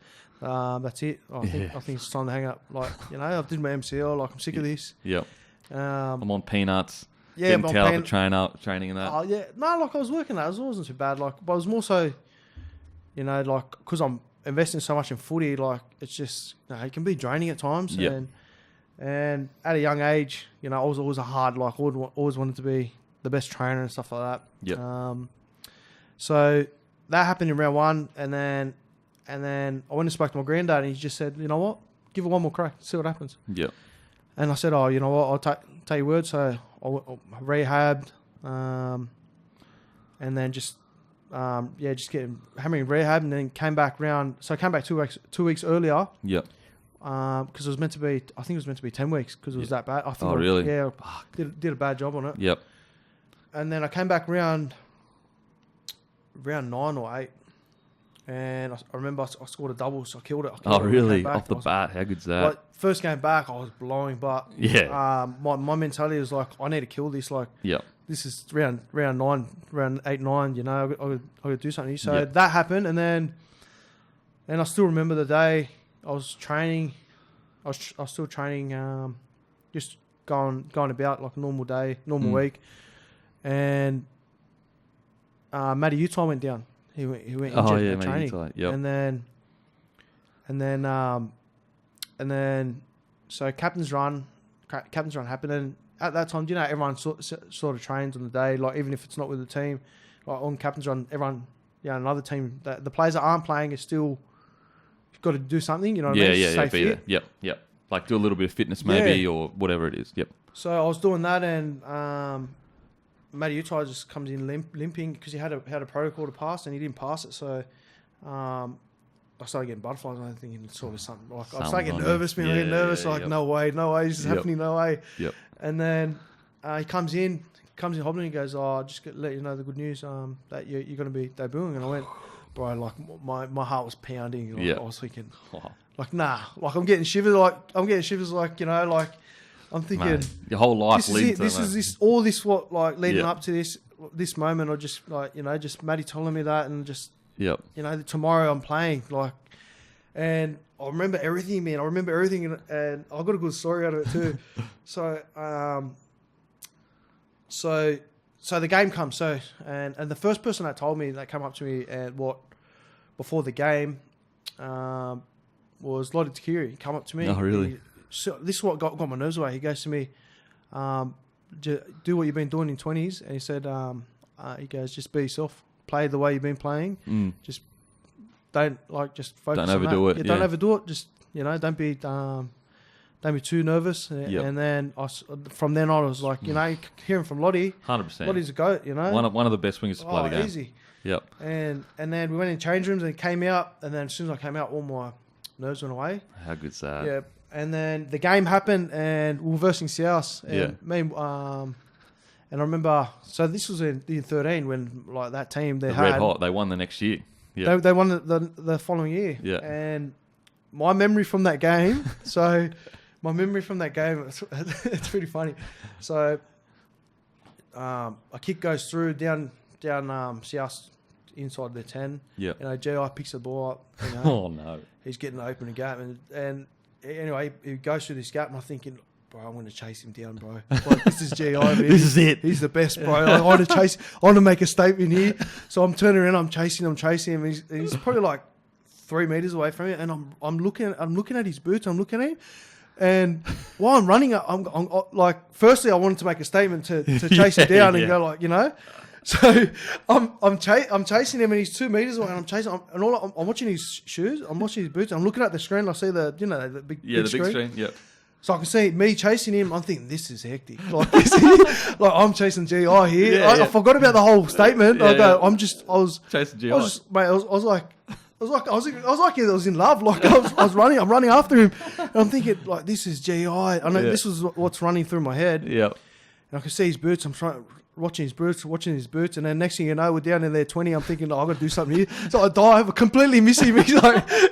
That's it. I think it's time to hang up. Like, I did my MCL. Like, I'm sick of this. Yep. I'm on peanuts. Yeah, didn't tell for training and that. Oh yeah, no, like I was working that. It wasn't too bad. Like, but it was more so, like because I'm investing so much in footy. Like, it's just it can be draining at times. Yep. And at a young age, I was always a hard, like, always wanted to be the best trainer and stuff like that. Yeah. So that happened in round 1, and then I went and spoke to my granddad, and he just said, you know what, give it one more crack, see what happens. Yeah. And I said, oh, you know what, I'll take your word. So I rehabbed, and then just getting hammering rehab, and then came back round. So I came back 2 weeks earlier. Yeah. Because it was meant to be, I think it was meant to be 10 weeks because it was that bad. I think really? Yeah, did a bad job on it. Yep. And then I came back round 9 or 8, and I remember I scored a double, so I killed it. Really? Off the bat? How good's that? Like, first game back, I was blowing, but my mentality was like, I need to kill this. Like, this is round 9, round 8, 9. I got to do something. So that happened, and then I still remember the day. I was training. I was still training. Just going about like a normal day, normal week, and Matty Utah went down. He went injured at training, yep. and and then so captain's run happened, and at that time, everyone sort of trains on the day, like even if it's not with the team, like on captain's run, everyone, another team, the players that aren't playing are still got to do something, you know what I mean? Yeah, be there. Yep. Like do a little bit of fitness maybe or whatever it is. Yep. So I was doing that, and Matty Utai just comes in limping because he had a protocol to pass and he didn't pass it. So I started getting butterflies, and I'm thinking it's always something. Like I started getting nervous, getting nervous. No way, this is happening, no way. Yep. And then he comes in hobbling. He goes, just to let you know the good news that you're going to be debuting. And I went, bro, like my heart was pounding. Like, I was thinking, like nah, like I'm getting shivers. Like I'm thinking, man, your whole life leads. What like leading up to this moment, or just like just Matty telling me that, and just tomorrow I'm playing, like, and I remember everything, man. I remember everything, and I got a good story out of it too. So the game comes. And the first person that told me, that came up to me before the game, was Lottie Cleary. He came up to me. Oh, really? So this is what got my nerves away. He goes to me, do what you've been doing in 20s. And he said, he goes, just be yourself. Play the way you've been playing. Just don't focus on that. Don't overdo it. Don't overdo it. Just, don't be too nervous. And then from then on, I was like, hearing from Lottie. 100%. Lottie's a goat, One of the best wingers to play the game. Easy. Yep. And then we went in change rooms and came out. And then as soon as I came out, all my nerves went away. How good's that? Yeah. And then the game happened, and we were versing South. And and I remember, so this was in 13 when like that team they had red hot. They won the next year. Yeah. They won the following year. Yeah. And my memory from that game. It's pretty funny. So a kick goes through down South inside the 10. Yeah. G.I. picks the ball up. Oh no. He's getting to open a gap, and anyway, he goes through this gap, and I'm thinking, bro, I'm going to chase him down, bro. Like, this is G.I. Man. This is it. He's the best, bro. Like, I want to make a statement here. So I'm turning around, I'm chasing him. He's probably like 3 meters away from me, and I'm looking at his boots. I'm looking at him, and while I'm running, I'm like, firstly, I wanted to make a statement to chase him down and go like, So I'm chasing him, and he's 2 meters away, and I'm chasing him, and I'm watching his shoes, I'm watching his boots, I'm looking at the screen, I see the big screen. Yeah. So I can see me chasing him. I'm thinking, this is hectic. Like, I'm chasing GI here. I forgot about the whole statement. I was chasing GI. I was like I was in love. Like I'm running after him, and I'm thinking like, this is GI. I know this was what's running through my head. Yeah. And I can see his boots. I'm watching his boots, and then next thing you know, we're down in there 20. I'm thinking, I've got to do something here. So I dive, completely miss him.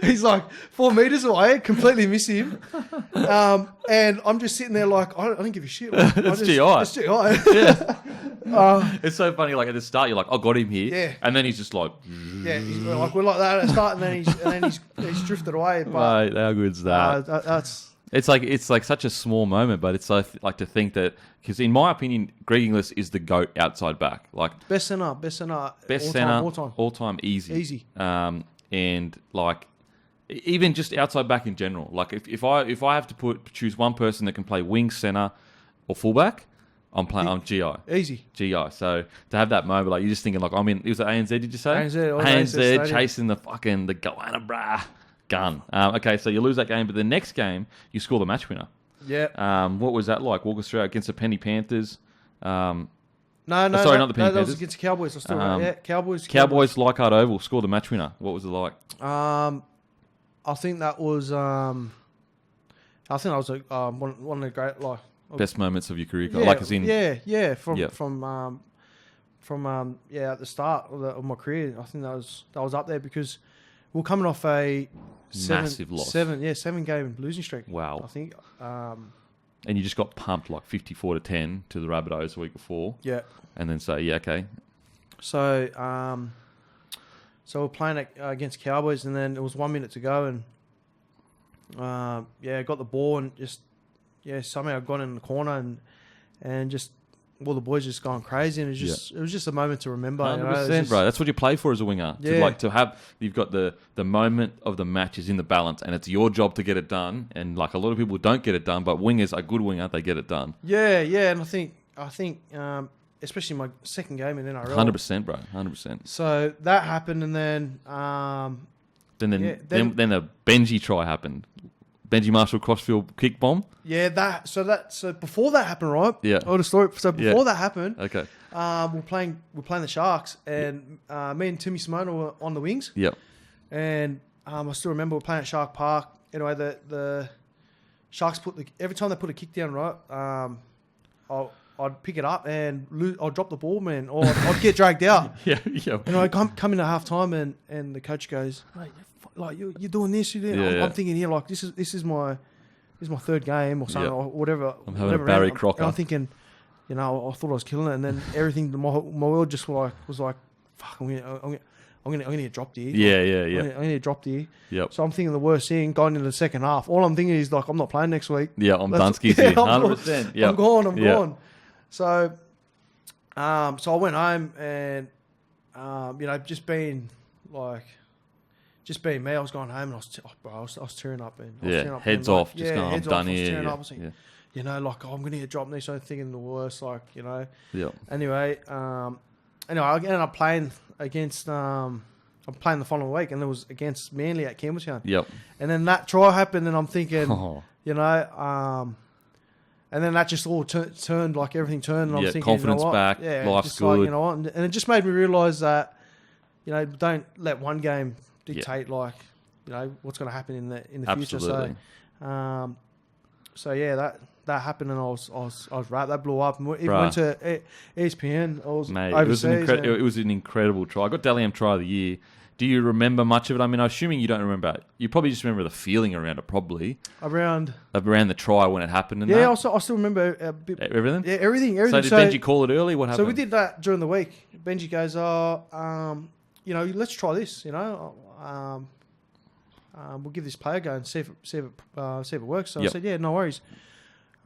He's like 4 meters away, completely miss him. And I'm just sitting there like, I don't give a shit. Like, it's GI. It's GI. Yeah. It's so funny. Like at the start, you're like, I got him here. Yeah. And then he's just like, he's like, we're like that at the start, and then he's drifted away. But mate, how good's that? It's like such a small moment, but it's like to think that, because in my opinion, Greg Inglis is the GOAT outside back. Like best centre, all time, easy. And like even just outside back in general. Like if I have to choose one person that can play wing, centre, or fullback, I'm GI. Easy. GI. So to have that moment, like you're just thinking like, it was at ANZ, did you say? ANZ chasing the Goanna brah gun. Okay, so you lose that game, but the next game you score the match winner. Yeah. What was that like? Walk us through against the Penny Panthers. No, not the Penny Panthers. That was against the Cowboys. Cowboys Leichhardt Oval scored the match winner. What was it like? I think that was one of the great best moments of your career. Like as in from at the start of my career. I think that was up there because we're coming off a massive loss. 7 game losing streak. Wow. I think. And you just got pumped like 54-10 to the Rabbitohs the week before. Yeah. And then okay. So we're playing against Cowboys, and then it was 1 minute to go, and got the ball and just somehow got in the corner and just all the boys just going crazy, and it was just a moment to remember. 100%, bro. That's what you play for as a winger. Yeah. You've got the moment of the match is in the balance, and it's your job to get it done. And like a lot of people don't get it done, but wingers, a good winger, they get it done. Yeah, and I think especially my second game in NRL. 100%, bro. 100%. So that happened, and then then the Benji try happened. Benji Marshall crossfield kick bomb. Yeah, so before that happened, right? Yeah. Oh, the story. So before that happened, okay. we're playing the Sharks, and me and Timmy Samoa were on the wings. Yep. And I still remember we're playing at Shark Park. Anyway, the Sharks every time they put a kick down, right? I'd pick it up and I'd drop the ball, man, or I'd get dragged out. yeah. And I come in at half time, and the coach goes, "Mate, like you're doing this, you're doing." I'm thinking here, like this is my third game or something, or whatever. I'm having a Barry Crocker. And I'm thinking, I thought I was killing it, and then everything, my world just was like, fuck, I'm gonna get dropped here. Yeah. I'm gonna get dropped here. Yep. So I'm thinking the worst thing going into the second half. All I'm thinking is like, I'm not playing next week. Yeah, I'm Dunsky's here. 100%. Yeah, I'm gone. So, I went home and, just being me, I was going home and I was tearing up. And heads off. Just going, I'm done here. I was thinking, I'm going to get dropped next. So I'm thinking the worst, Yeah. Anyway, I ended up playing against, I'm playing the following week, and it was against Manly at Campbelltown. Yep. And then that try happened, and I'm thinking, and then that just all turned, like everything turned. And I'm thinking, confidence back, life's good. And it just made me realise that, don't let one game dictate what's going to happen in the future. So that happened, and I was right. That blew up, and it went to ESPN. I was overseas. It was an incredible try. I got Dally M try of the year. Do you remember much of it? I mean, I'm assuming you don't remember it. You probably just remember the feeling around it, probably. Around the try when it happened and that? I still remember a bit. Everything? Yeah, everything. So did Benji call it early? What happened? So we did that during the week. Benji goes, let's try this, we'll give this play a go and see if it works. So I said, yeah, no worries.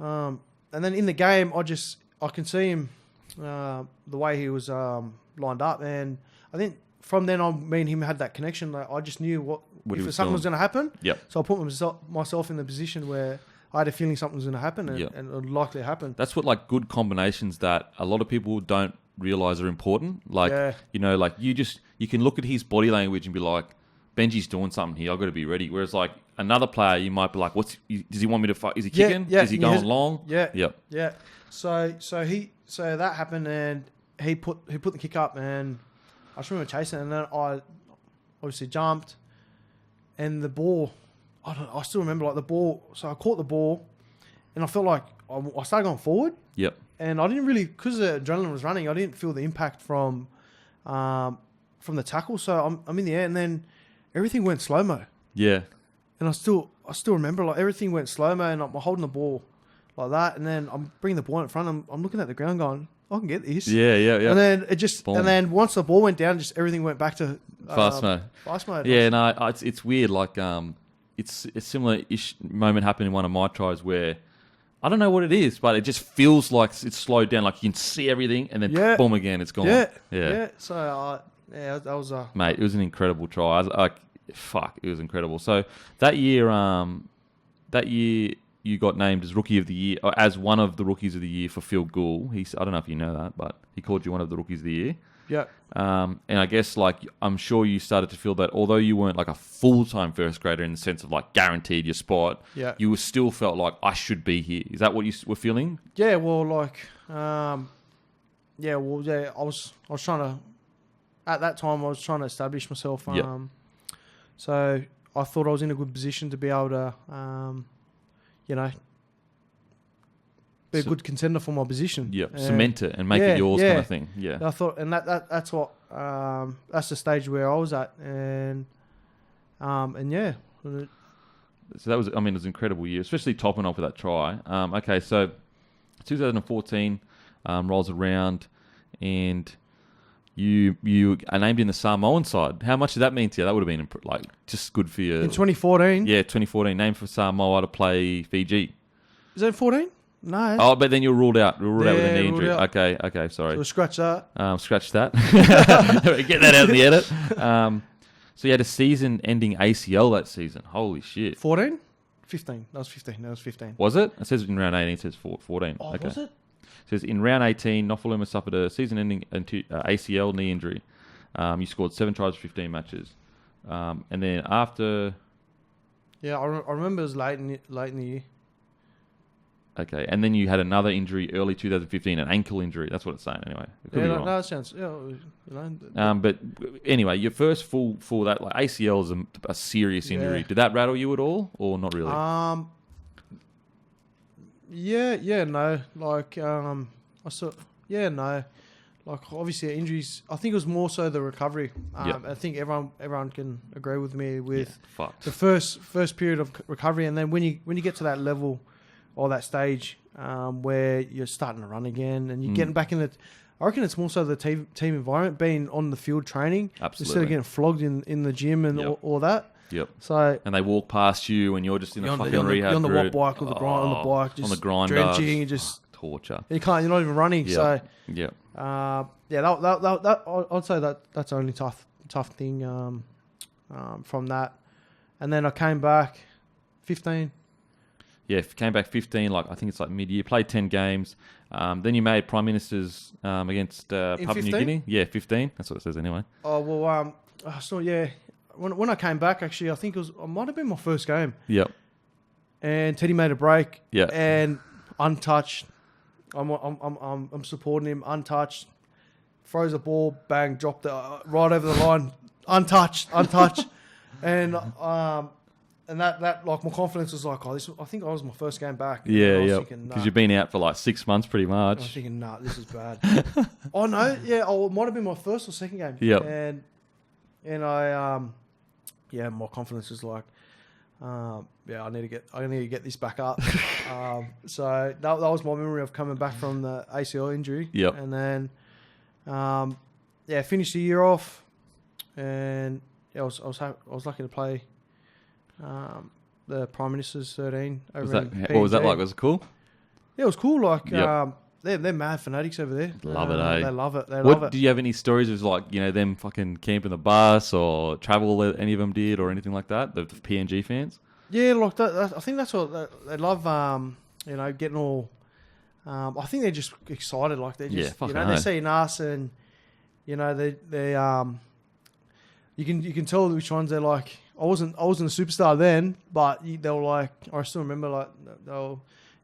And then in the game, I can see him, the way he was lined up, and I think from then on, me and him had that connection. Like, I just knew if something was going to happen. Yep. So I put myself in the position where I had a feeling something was going to happen, and it would likely happen. That's what good combinations that a lot of people don't realize are important. You can look at his body language and be like, Benji's doing something here. I've got to be ready. Whereas another player, you might be like, does he want me to fight? Is he kicking? Yeah, is he going long? Yeah. Yep. Yeah. So that happened, and he put the kick up, and I just remember chasing, and then I obviously jumped, and the ball, I still remember the ball. So I caught the ball, and I felt like I started going forward. Yep. And I didn't really, because the adrenaline was running, I didn't feel the impact from the tackle. So I'm in the air, and then everything went slow mo. Yeah. And I still remember everything went slow mo, and I'm holding the ball like that, and then I'm bringing the ball in front. I'm looking at the ground, going, I can get this. Yeah. And then and then once the ball went down, just everything went back to fast mode. Yeah, no, it's weird. It's a similar-ish moment happened in one of my tries where I don't know what it is, but it just feels like it's slowed down. Like you can see everything, and then boom again, it's gone. Yeah. So that was mate. It was an incredible try. It was incredible. So that year, you got named as Rookie of the Year, or as one of the Rookies of the Year for Phil Gould. I don't know if you know that, but he called you one of the Rookies of the Year. Yeah. And I guess I'm sure you started to feel that although you weren't a full-time first grader in the sense of guaranteed your spot, you still felt like I should be here. Is that what you were feeling? Yeah. Well, I was trying to, at that time I was trying to establish myself. So I thought I was in a good position to be able to, be a good contender for my position. Yeah, cement it and make it yours kind of thing. Yeah. I thought, and that's what, that's the stage where I was at, and yeah. So that was, it was an incredible year, especially topping off with that try. Okay, so 2014 rolls around, and you are named in the Samoan side. How much did that mean to you? That would have been just good for you. In 2014? Yeah, 2014. Named for Samoa to play Fiji. Is that 14? No. Oh, but then you're ruled out. You're ruled out with a knee injury. Out. Okay, sorry. So scratch that. Scratch that. Get that out in the edit. So you had a season-ending ACL that season. Holy shit. 14? 15. That was 15. Was it? It says in round 18, it says 14. Oh, okay. Was it? It says in round 18, Nofoaluma suffered a season-ending ACL knee injury. You scored 7 tries for 15 matches. And then after... Yeah, I remember it was late in the year. Okay, and then you had another injury early 2015, an ankle injury. That's what it's saying anyway. No, it sounds... But anyway, your first full that like ACL is a serious injury. Did that rattle you at all, or not really? No. Like, no. Like, obviously, injuries... I think it was more so the recovery. I think everyone can agree with me with the first period of recovery, and then when you get to that level or that stage where you're starting to run again and you're getting back in the... I reckon it's more so the team environment, being on the field training. Absolutely. Instead of getting flogged in the gym and all that. Yep. So, and they walk past you and you're just in a fucking rehab You're on the group. bike or the grind, on the bike, just on the grinder, drenching, just torture. You're not even running. Yep. So, yep. That I'd say that's the only tough thing from that. And then I came back 15. Yeah, came back 15, like I think it's like mid-year. Played 10 games. Then you made Prime Ministers against Papua New Guinea. Yeah, 15. That's what it says anyway. Oh, well, when I came back, actually, I think it might have been my first game. Yep. And Teddy made a break. Yeah. And untouched. I'm supporting him, untouched. Throws a ball, bang, dropped it right over the line, untouched. And that like my confidence was like, I think I was my first game back. Yeah. Because you've been out for like 6 months pretty much. I was thinking, this is bad. Oh no, yeah, it might have been my first or second game. Yeah. And I my confidence was like, I need to get this back up. So that was my memory of coming back from the ACL injury. Yep. And then finished the year off, and I was lucky to play the Prime Minister's 13 over in PNG. What was that like? Was it cool? Yeah, it was cool. Like, they're mad fanatics over there. Love it, eh? They love it. Do you have any stories of like, them fucking camping the bus or travel that any of them did or anything like that? The PNG fans? Yeah, like that, I think that's what they love. Getting all. I think they're just excited. Like they're just, they're seeing us, and they you can tell which ones they're like. I wasn't a superstar then, but they were like, I still remember like they were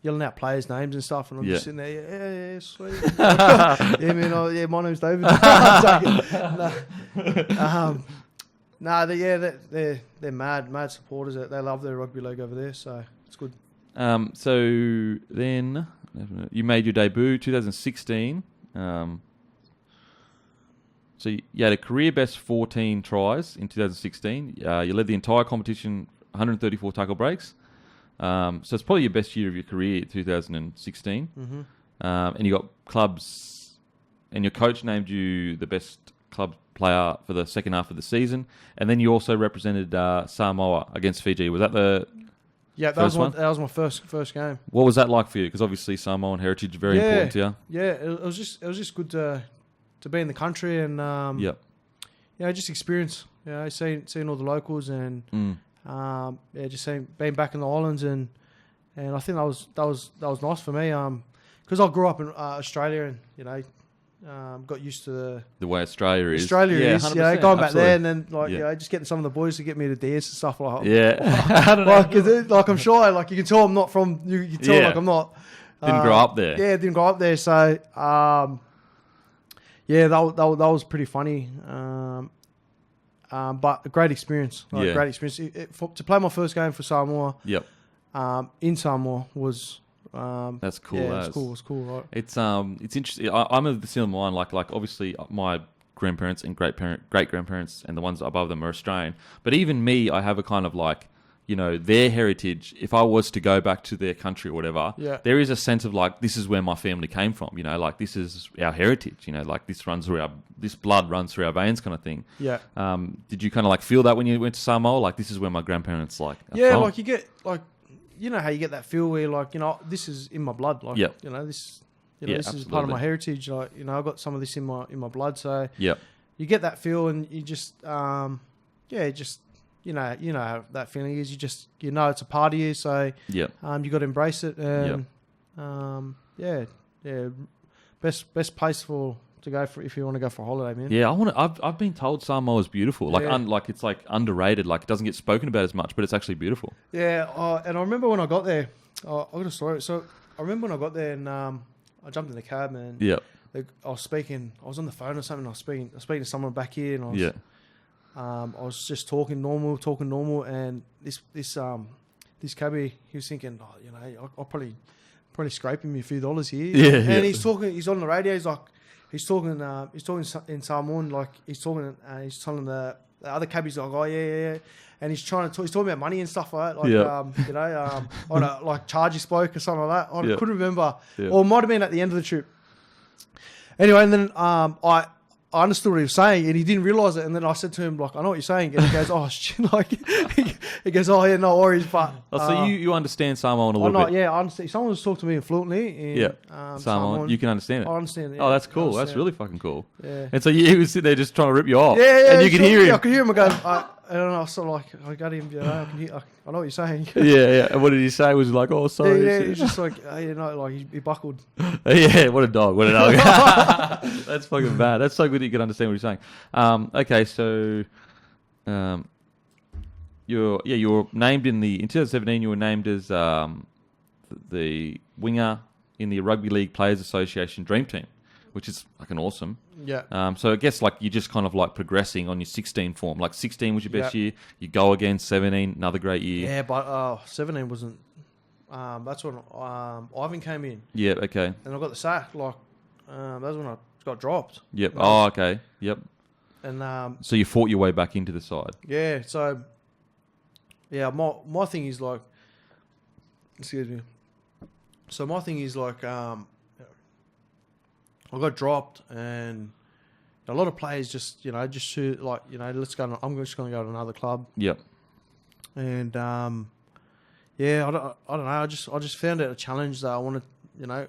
yelling out players' names and stuff, and I'm just sitting there, yeah, sweet. Yeah, man, my name's David. They're mad supporters. They love their rugby league over there, so it's good. So then you made your debut 2016. So you had a career best 14 tries in 2016. You led the entire competition, 134 tackle breaks. So it's probably your best year of your career, 2016. Mm-hmm. And you got clubs, and your coach named you the best club player for the second half of the season. And then you also represented Samoa against Fiji. Was that the that was my first game. What was that like for you? Because obviously Samoan heritage is very important to you. Yeah, it was just good to be in the country and just experience. Seeing all the locals and just being back in the islands and I think that was nice for me. Because I grew up in Australia and got used to the way Australia is. Going back absolutely. there and then just getting some of the boys to get me to dance and stuff like. I don't know. Like I'm shy. Like you can tell I'm not from. You can tell like I'm not. Didn't grow up there. Yeah, didn't grow up there. So that was pretty funny. But a great experience. Great experience. To play my first game for Samoa. Yep. In Samoa was. That's cool. Yeah, it's cool, right? It's interesting. I'm of the similar mind. Like obviously my grandparents and great grandparents and the ones above them are Australian. But even me, I have a kind of like, their heritage. If I was to go back to their country or whatever, there is a sense of like, this is where my family came from. Like this is our heritage. Like this blood runs through our veins, kind of thing. Yeah. Did you kind of like feel that when you went to Samoa? Like this is where my grandparents from? Like you get like. you know how you get that feel where you're like, you know, this is in my blood. Like, yep. you know, this is part of my heritage. Like, you know, I got some of this in my blood. So yep. you get that feel, and you just, you know how that feeling is. You know it's a part of you. So yep. You got to embrace it. And best place to go for if you want to go for a holiday, man. Yeah, I've been told Samoa is beautiful. Like, it's like underrated. Like, it doesn't get spoken about as much, but it's actually beautiful. Yeah, and I remember when I got there. I got a story. So I remember when I got there, and I jumped in the cab, and I was speaking. I was on the phone or something. I was speaking to someone back here, and I was just talking normal, and this cabbie, he was thinking, oh, you know, I'll probably scraping me a few dollars here. Yeah, and he's talking. He's on the radio. He's talking in Samoan, like he's telling the other cabbies like, oh yeah, and he's talking about money and stuff like that, like you know, on a like charge he spoke or something like that. I couldn't remember, or it might have been at the end of the trip. Anyway, and then I understood what he was saying, and he didn't realise it. And then I said to him, like, I know what you're saying. And he goes, oh, shit. Like, he goes, oh, yeah, no worries. But so you understand Samoan a little bit? Yeah, I understand. Someone was talking to me fluently in Samoan. You can understand it? I understand it. Oh, that's cool. That's really fucking cool. Yeah. And so he was sitting there just trying to rip you off. Yeah. And you could hear him. I could hear him. I don't know. I sort of like, I got him, you know, I know what you're saying. Yeah. And what did he say? Was he like, oh, sorry? Yeah, he's just like, you know, like he buckled. Yeah, what a dog. That's fucking bad. That's so good that you can understand what he's saying. Okay, so you're named in 2017. You were named as the winger in the Rugby League Players Association Dream Team, which is fucking awesome. Yeah. So I guess like you're just kind of like progressing on your 16 form. Like 16 was your best year. You go again, 17, another great year. Yeah, but 17 wasn't. That's when Ivan came in. Yeah. Okay. And I got the sack. Like that's when I got dropped. Yep. Oh, okay. Yep. And so you fought your way back into the side. Yeah. So yeah, my thing is like, excuse me. So my thing is like, I got dropped, and a lot of players just shoot like, you know, let's go. I'm just going to go to another club. Yep. And yeah, I don't know. I just found it a challenge that I wanted. You know,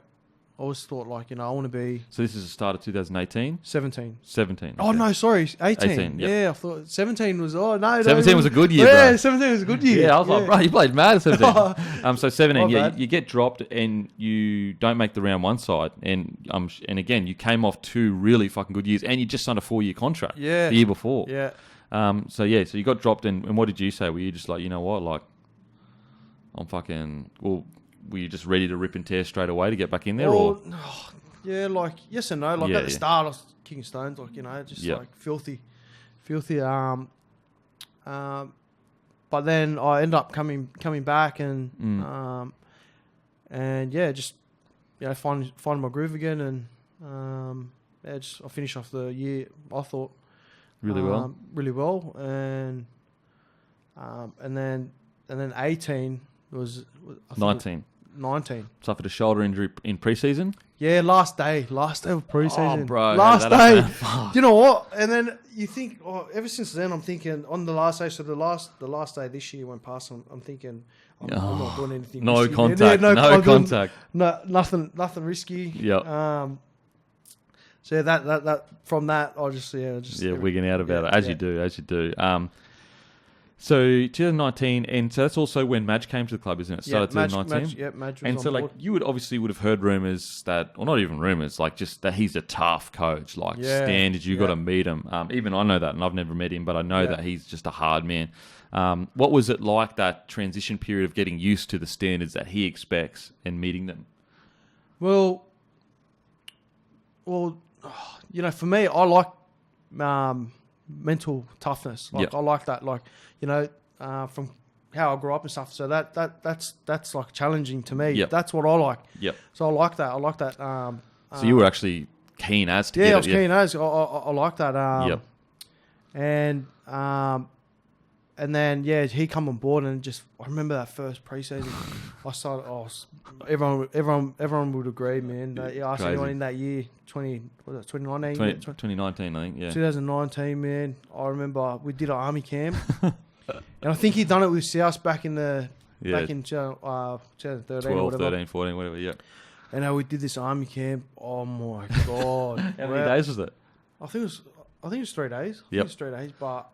I always thought like, you know, I want to be. So this is the start of 2018. 17. 17. Okay. Oh no, sorry, 18. 18. Yep. Yeah, I thought 17 was. Oh no, 17 was a good year. Yeah, bro. 17 was a good year. Yeah, I was like, bro, you played mad at 17. So 17, bad. you get dropped and you don't make the round one side, and again, you came off 2 really fucking good years, and you just signed a 4-year contract. Yeah. The year before. Yeah. So you got dropped, and what did you say? Were you just like, you know what, like, I'm fucking. Well, were you just ready to rip and tear straight away to get back in there, or? Yeah, like yes and no. Like at the start, I was kicking stones, like, you know, just like filthy. But then I end up coming back and just, you know, find my groove again, and I finished off the year, I thought, really well, and then 18 was 19. Suffered a shoulder injury in pre-season. Yeah, last day of pre-season. Oh, bro. Last day. You know what? And then you think, ever since then, I'm thinking on the last day. So the last day this year went past. I'm thinking, I'm not doing anything. No contact. No contact. No, nothing risky. Yeah. So that from that, I just wigging out about it as you do. So 2019, and so that's also when Madge came to the club, isn't it? Started 2019. Madge was and so, on board. like, you would have heard rumours that, or not even rumours, like just that he's a tough coach, like standards. You got to meet him. Even I know that, and I've never met him, but I know that he's just a hard man. What was it like, that transition period of getting used to the standards that he expects and meeting them? Well, you know, for me, I like mental toughness. Like I like that. Like, you know, from how I grew up and stuff. So that's like challenging to me. Yep. That's what I like. Yep. So I like that. So you were actually keen as to get it. Yeah, I was keen as. I like that. And then he come on board, and just I remember that first preseason. I started. Everyone would agree, man. I asked anyone in that year, 2019? 2019, I think. Yeah. 2019, man. I remember we did an army camp, and I think he'd done it with South back in the back in 2013 12, or whatever. 13, 14, whatever, yeah. And we did this army camp. Oh my God. How many days was it? I think it was 3 days. Yep. It was 3 days, but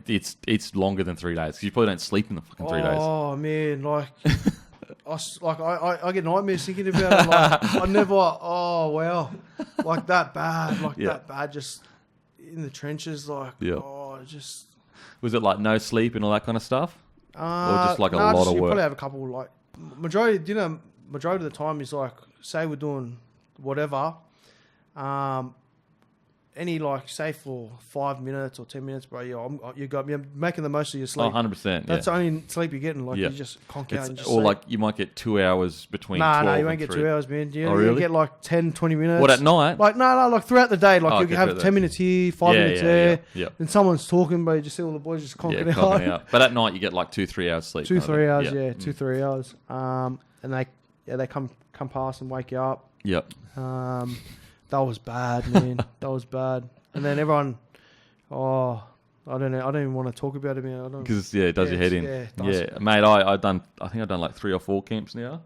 it's longer than 3 days because you probably don't sleep in the fucking 3 days. Oh man, I get nightmares thinking about it. Like I never. Oh wow, like that bad, that bad. Just in the trenches, like just. Was it like no sleep and all that kind of stuff, or just like a lot of you work? Probably have a couple. Like majority of the time is like, say we're doing whatever. Any like say for 5 minutes or 10 minutes, bro. You're making the most of your sleep. 100%. That's the only sleep you're getting. Like you just conk out and just or sleep. Like you might get 2 hours between. No, you won't get 2 hours, man. Oh, really? You get like 10, 20 minutes. What, at night? Like like throughout the day. Like you have 10 minutes here, 5 minutes there. Yeah. Then someone's talking, but you just see all the boys just conking out. But at night you get like 2-3 hours sleep. 2-3 hours, 2-3 hours. And they come past and wake you up. Yep. That was bad, man. That was bad. And then everyone, I don't know. I don't even want to talk about it, man. Because it does your head in. Yeah, mate. I think I've done like 3 or 4 camps now.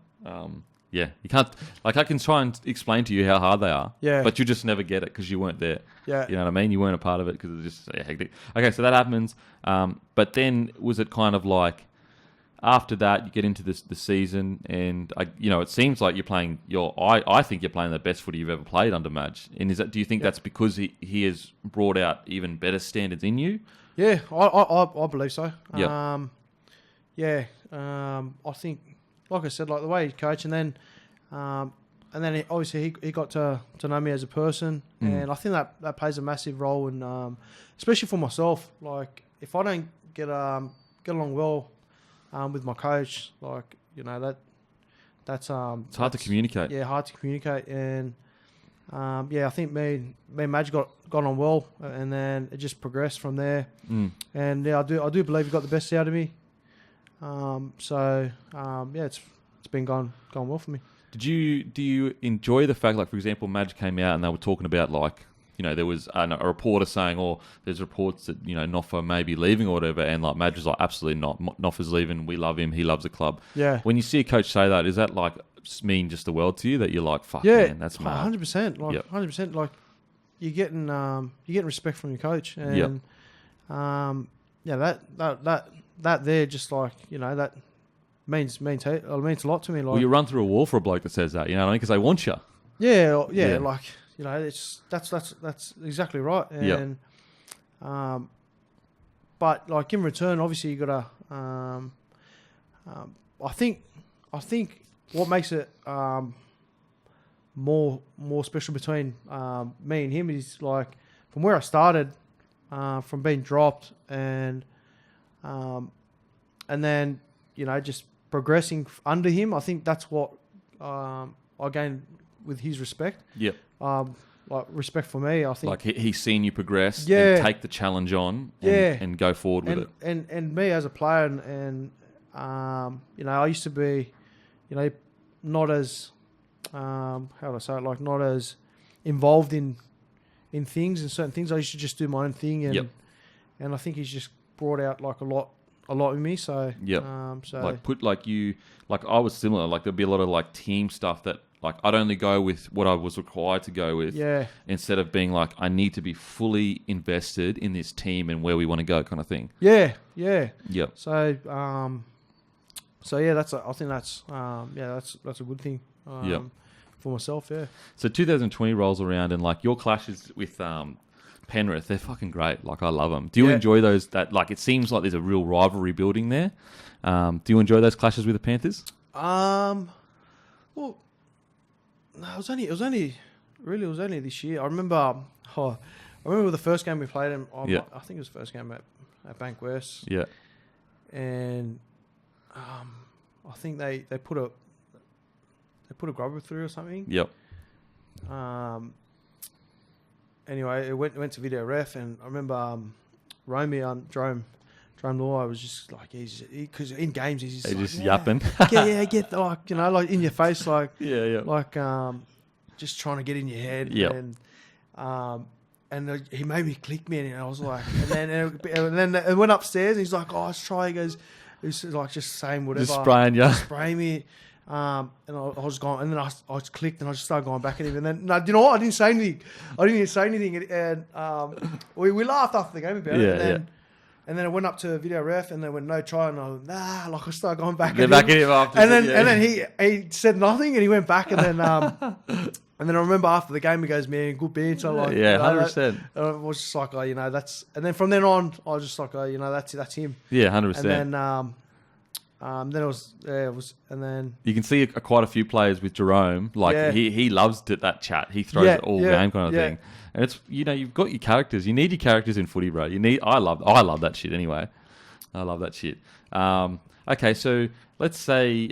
You can't I can try and explain to you how hard they are. Yeah. But you just never get it because you weren't there. Yeah. You know what I mean? You weren't a part of it because it was just hectic. Okay, so that happens. But then was it kind of like after that you get into the season and it seems like you're playing I think you're playing the best footy you've ever played under Madge. And do you think that's because he has brought out even better standards in you? Yeah, I believe so. Yep. I think, like I said, like the way he coached, and then obviously he got to know me as a person, and I think that plays a massive role in, especially for myself. Like if I don't get along well with my coach, like that's it's hard to communicate. Yeah, hard to communicate, and I think me and Madge got on well, and then it just progressed from there. And I do believe he got the best out of me. It's been going well for me. Do you enjoy the fact, like for example, Madge came out and they were talking about like, there was a reporter saying, there's reports that, Nofo may be leaving or whatever, and like Madge was like, absolutely not. Nofo's leaving. We love him. He loves the club. Yeah. When you see a coach say that, does that like mean just the world to you that you're like, fuck, man, that's mad? 100%. Like 100%. Like you're getting respect from your coach, and that there just like that means a lot to me. Like, well, you run through a wall for a bloke that says that, you know what I mean? Because they want you. Yeah. Like that's exactly right. And but like in return, obviously you gotta. I think what makes it more special between me and him is like from where I started, from being dropped and then just progressing under him. I think that's what I gained with his respect. Yep. Like respect for me, I think. Like he's seen you progress and take the challenge on and go forward with it. And me as a player and I used to be, not as how do I say it? Like not as involved in things and certain things. I used to just do my own thing, and I think he's just brought out like a lot in me. So I was similar. Like there'd be a lot of like team stuff that like I'd only go with what I was required to go with. Yeah. Instead of being like I need to be fully invested in this team and where we want to go, kind of thing. Yeah. Yeah. Yep. So I think that's a good thing. For myself, yeah. So 2020 rolls around and like your clashes with Penrith, they're fucking great. Like I love them. Do you enjoy those? That like it seems like there's a real rivalry building there. Do you enjoy those clashes with the Panthers? Well, no, it was only this year. I remember the first game we played him. I think it was the first game at Bankwest. Yeah. And I think they put a grubber through or something. Yep. Anyway, it went to video ref, and I remember Romy on Drome Law. I was just like, because in games he's just yapping. get like like in your face, like like just trying to get in your head. And he made me click me, and I was like, and then it went upstairs, and he's like, let's try. He goes, He's like just saying whatever. Just spraying you. Spraying me. And I was going, and then I just clicked, and I just started going back at him. And then, no, you know what? I didn't say anything. And we laughed after the game about it. And then I went up to video ref, and they went no try, and I was I started going back at him. After. And then he said nothing, and he went back, and then and then I remember after the game, he goes, "Man, good banter." Like, 100%. I was just like, that's. And then from then on, I was just like, that's him. Yeah, 100%. And then it was, and then you can see quite a few players with Jerome. Like he loves that chat. He throws it all game kind of thing. And it's you've got your characters. You need your characters in footy, bro. I love that shit anyway. I love that shit. Okay, so let's say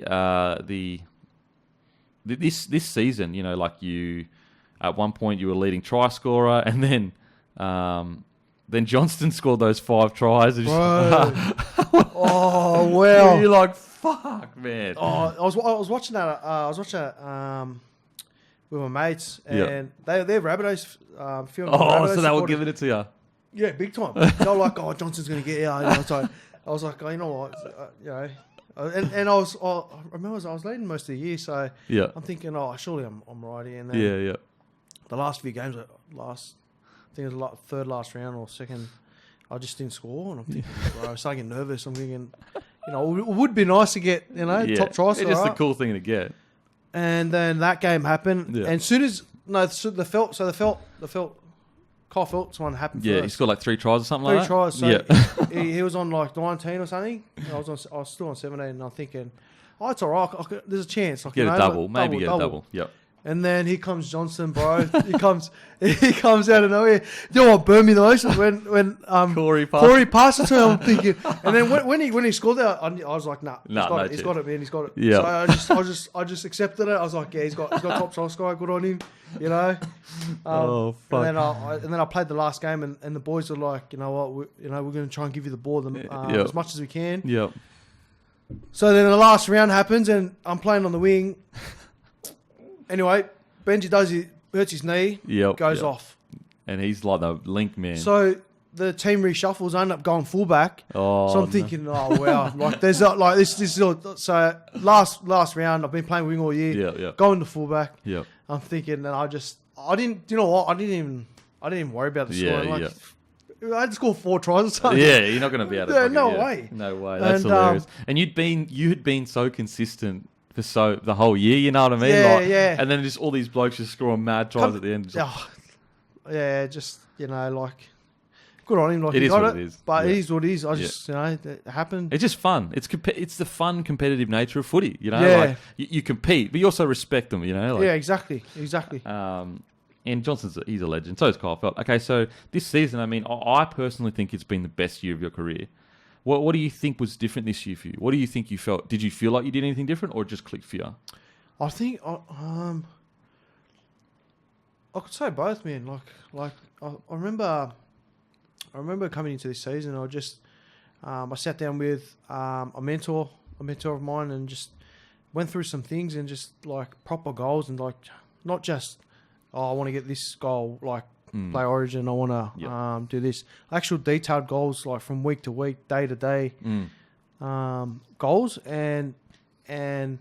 this season, like you at one point you were leading try scorer, and then Johnston scored those 5 tries. Oh well, you're like, fuck, man. Oh, I was watching that. With my mates, and they're Rabbitohs. So they were giving it to you. Yeah, big time. They were like, "Oh, Johnson's going to get out." So I was like, you know what, and I remember I was leading most of the year, so I'm thinking, surely I'm right here. And then the last few games, I think it was like third last round or second, I just didn't score, and I'm thinking, bro, I was starting to get nervous. I'm thinking, it would be nice to get top tries. It's just a cool thing to get. And then that game happened, and as soon as the Kyle Phelps one happened. Yeah, first. he scored like 3 tries or something like that. 3 tries. So he was on like 19 or something. I was still on 17, and I'm thinking, it's all right. There's a chance. Get a double, maybe get a double. Yep. And then here comes Johnson, bro. he comes out of nowhere. You know what burned me the most was when Corey passed it to him. I'm thinking, and then when he scored that, I was like, he's got it, man. He's got it. Yeah. So I just accepted it. I was like, he's got top try scorer. Good on him. Oh fuck. And then I played the last game, and the boys were like, you know what, we're going to try and give you the ball as much as we can. Yep. So then the last round happens, and I'm playing on the wing. Anyway, Benji hurts his knee, goes off. And he's like the link man. So the team reshuffles, I end up going fullback. Oh, so I'm thinking, wow, like there's like this is so last round I've been playing wing all year. Going to fullback. Yeah. I'm thinking, and I didn't, you know what? I didn't even worry about the score. I had to score 4 tries or something. Yeah, you're not going to be able to. No way. No way. That's hilarious. And you had been so consistent for the whole year, you know what I mean? Yeah. And then just all these blokes just scoring mad tries at the end. Good on him. Like, it is what it is. But it is what it is. It happened. It's just fun. It's the fun, competitive nature of footy, Like, you compete, but you also respect them, Like, exactly. And he's a legend. So is Kyle Phelps. Okay, so this season, I mean, I personally think it's been the best year of your career. What do you think was different this year for you? What do you think you felt? Did you feel like you did anything different, or just clicked for you? I think I could say both, man. Like I remember coming into this season. I sat down with a mentor of mine, and just went through some things, and just like proper goals, and like not just I want to get this goal, like. Play Origin, I want to do this. Actual detailed goals, like from week to week, day to day goals, and to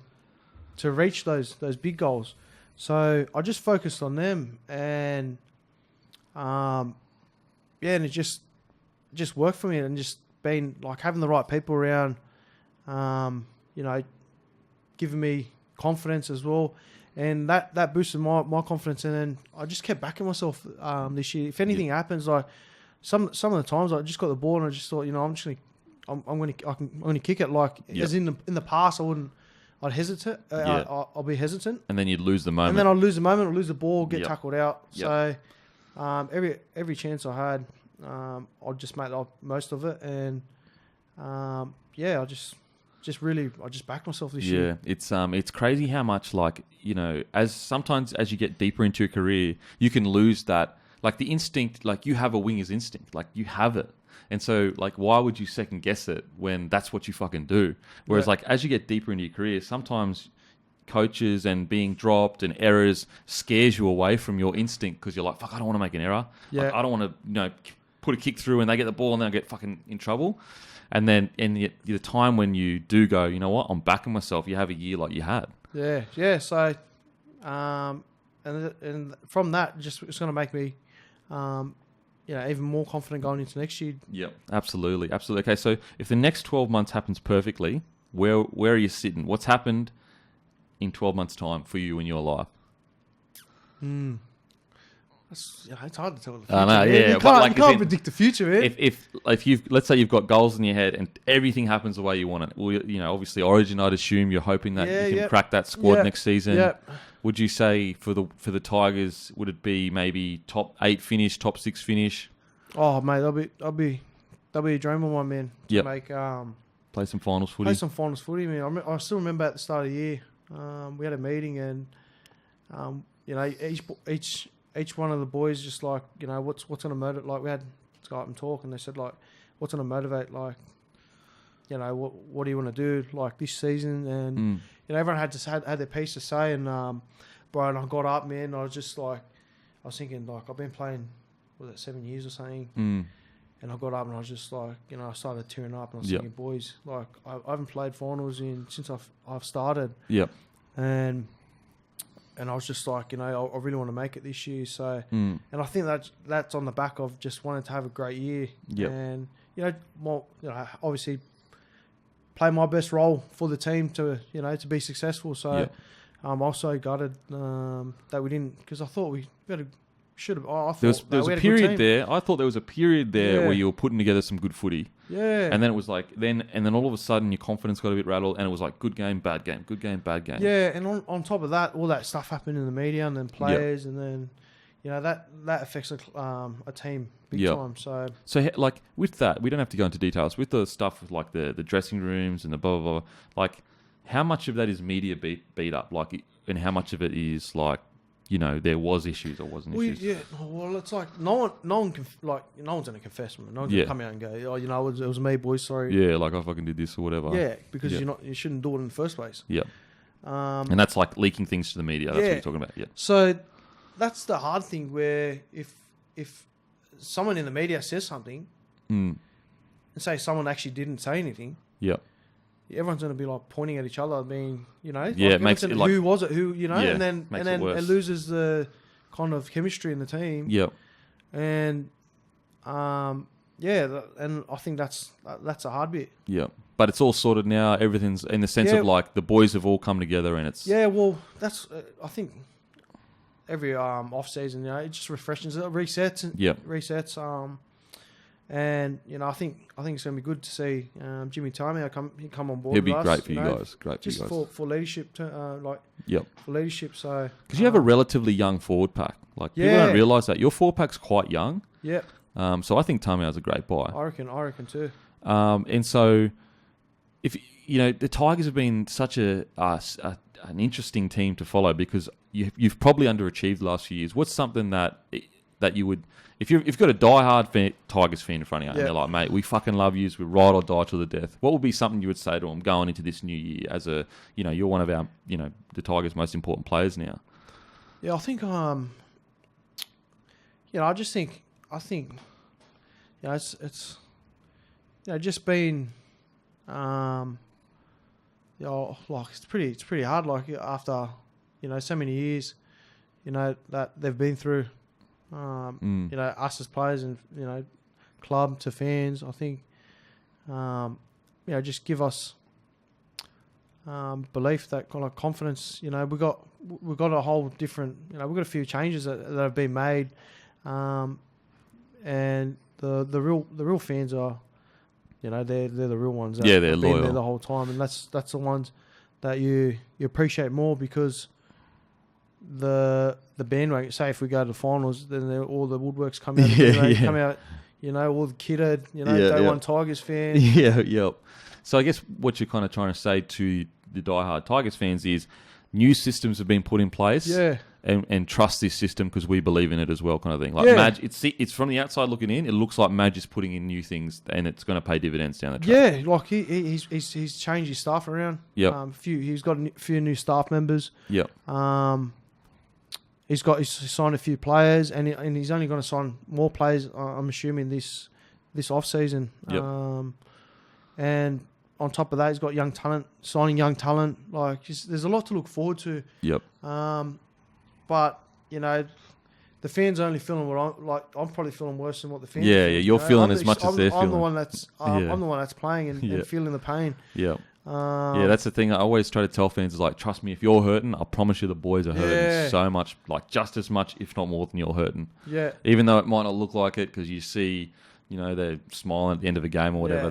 reach those big goals. So I just focused on them, and and it just worked for me, and just been like having the right people around, giving me confidence as well. And that boosted my confidence, and then I just kept backing myself this year. If anything happens, like some of the times, I just got the ball and I just thought, I'm going to kick it. Like as in the past, I'd hesitate. I'll be hesitant, and then you'd lose the moment. And then I'd lose the moment, I'd lose the ball, get tackled out. Yep. So every chance I had, I'd just make the most of it, and I just backed myself this year. Yeah, it's crazy how much, like, as you get deeper into your career, you can lose that, like the instinct, like you have a winger's instinct, like you have it. And so, like, why would you second guess it when that's what you fucking do? Whereas, like, as you get deeper into your career, sometimes coaches and being dropped and errors scares you away from your instinct, because you're like, fuck, I don't want to make an error. Yeah. Like, I don't want to, put a kick through and they get the ball and then I get fucking in trouble. And then the time when you do go, you know what, I'm backing myself, you have a year like you had. Yeah. So, and from that, just it's going to make me, even more confident going into next year. Yep, absolutely. Okay, so if the next 12 months happens perfectly, where are you sitting? What's happened in 12 months' time for you in your life? It's hard to tell the future. I know, yeah. You can't predict the future, man. If let's say you've got goals in your head and everything happens the way you want it, well, obviously Origin, I'd assume you're hoping that you can crack that squad next season. Yep. Would you say for the Tigers, would it be maybe top 8 finish, top 6 finish? Oh, mate, that'll be a dream of mine, man. To make play some finals footy. Play some finals footy, man. I still remember at the start of the year, we had a meeting and each one of the boys just like, what's going to motivate, like we had Skype and talk and they said like, what's going to motivate, like, what do you want to do like this season? And, everyone had their piece to say and, Brian, I got up, man, I was just like, I was thinking like, I've been playing, 7 years or something? And I got up and I was just like, I started tearing up and I was thinking, boys, like, I haven't played finals since I've started. Yep. And I was just like, I really want to make it this year. So, and I think that's on the back of just wanting to have a great year. Yep. And, obviously play my best role for the team to be successful. So, I'm also gutted that we didn't, because I thought we should have. I thought there was a period there. I thought there was a period there where you were putting together some good footy. Yeah. And then it was like, then all of a sudden your confidence got a bit rattled and it was like good game, bad game, good game, bad game. Yeah, and on top of that, all that stuff happened in the media and then players and then, that affects a team big time. So like with that, we don't have to go into details. With the stuff with like the dressing rooms and the blah, blah, blah, like how much of that is media beat up? Like, and how much of it is like, there was issues or wasn't issues. Yeah, well, it's like no one's gonna confess, man. No one's gonna come out and go, it was me, boys. Sorry. Yeah, like I fucking did this or whatever. Yeah, because you shouldn't do it in the first place. Yeah. And that's like leaking things to the media. That's what you're talking about. Yeah. So that's the hard thing where if someone in the media says something, and say someone actually didn't say anything. Yeah. Everyone's going to be like pointing at each other, being, it makes it like, who was it, and then it loses the kind of chemistry in the team. Yeah. And, and I think that's a hard bit. Yeah. But it's all sorted now. Everything's in the sense of like the boys have all come together and it's... Yeah, well, that's, I think every off season, it just refreshes it, resets. And I think it's going to be good to see Jimmy Tamea come on board. He'll be great for you guys. Just for leadership, for leadership. So because you have a relatively young forward pack, like people don't realise that your forward pack's quite young. Yeah. So I think Tamea's a great buy. I reckon too. And so if the Tigers have been such an interesting team to follow because you've probably underachieved the last few years. What's something that you would, if you've got a diehard Tigers fan in front of you and they're like, mate, we fucking love yous, we ride or die to the death. What would be something you would say to them going into this new year as a, you're one of our, the Tigers' most important players now? Yeah, I think, I think, it's just been, like it's pretty hard. Like after, so many years, that they've been through. Us as players and, club to fans, I think, just give us belief, that kind of confidence. We got a whole different, we've got a few changes that have been made, and the real fans are, they're the real ones. That they're have loyal. been there the whole time, and that's the ones that you appreciate more because the bandwagon. Say if we go to the finals, then all the woodworks come out. Come out. All the kitted. Day one Tigers fan. Yeah. So I guess what you're kind of trying to say to the diehard Tigers fans is new systems have been put in place. Yeah. And trust this system because we believe in it as well, kind of thing. Like Madge, it's from the outside looking in. It looks like Madge is putting in new things, and it's going to pay dividends down the track. Yeah, like he's changed his staff around. Yeah. He's got a few new staff members. Yeah. He's signed a few players, and he's only going to sign more players. I'm assuming this off season. Yep. and on top of that, he's got young talent, signing young talent. Like, there's a lot to look forward to. Yep. But the fans are only feeling what I'm probably feeling worse than what the fans. Yeah, you're feeling as much as they're feeling. I'm the one that's playing and feeling the pain. Yeah. Yeah, that's the thing. I always try to tell fans is like, trust me, if you're hurting, I promise you the boys are hurting so much, like just as much, if not more than you're hurting. Yeah. Even though it might not look like it because you see, they're smiling at the end of a game or whatever.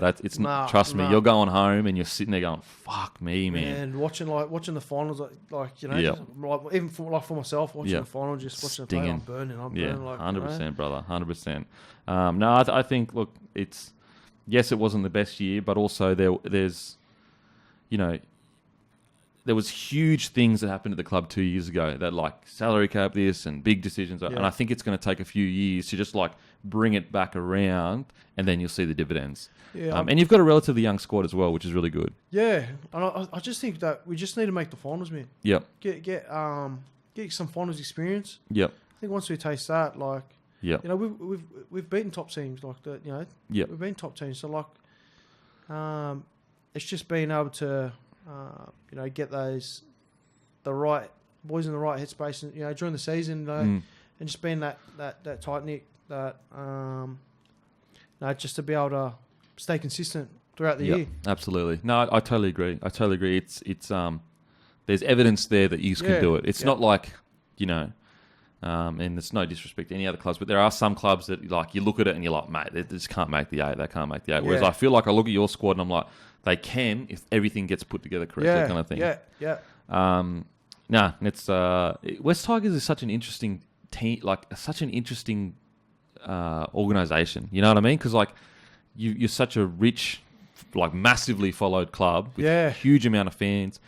Trust me, you're going home and you're sitting there going, fuck me, man. And watching the finals, even for myself, watching the final, just watching the play, I'm burning. Yeah, 100%, brother, 100%. No, I think, look, yes, it wasn't the best year, but also there's, there was huge things that happened at the club 2 years ago that like salary cap this and big decisions. And I think it's going to take a few years to just like bring it back around and then you'll see the dividends. Yeah, and you've got a relatively young squad as well, which is really good. Yeah. And I just think that we just need to make the finals, man. Yep. Get some finals experience. Yep. I think once we taste that, like, yep. We've beaten top teams like that, Yep. We've been top teams. So like, it's just being able to, get the right boys in the right headspace, and during the season, and just being that tight knit, that just to be able to stay consistent throughout the year. Absolutely. No, I totally agree. It's there's evidence there that you can do it. It's not like and it's no disrespect to any other clubs, but there are some clubs that like you look at it and you're like, mate, they just can't make the 8. They can't make the 8. Whereas I feel like I look at your squad and I'm like, they can if everything gets put together correctly, kind of thing. It's West Tigers is such an interesting team, like such an interesting organisation. You know what I mean? Because like you're such a rich, like massively followed club with a huge amount of fans.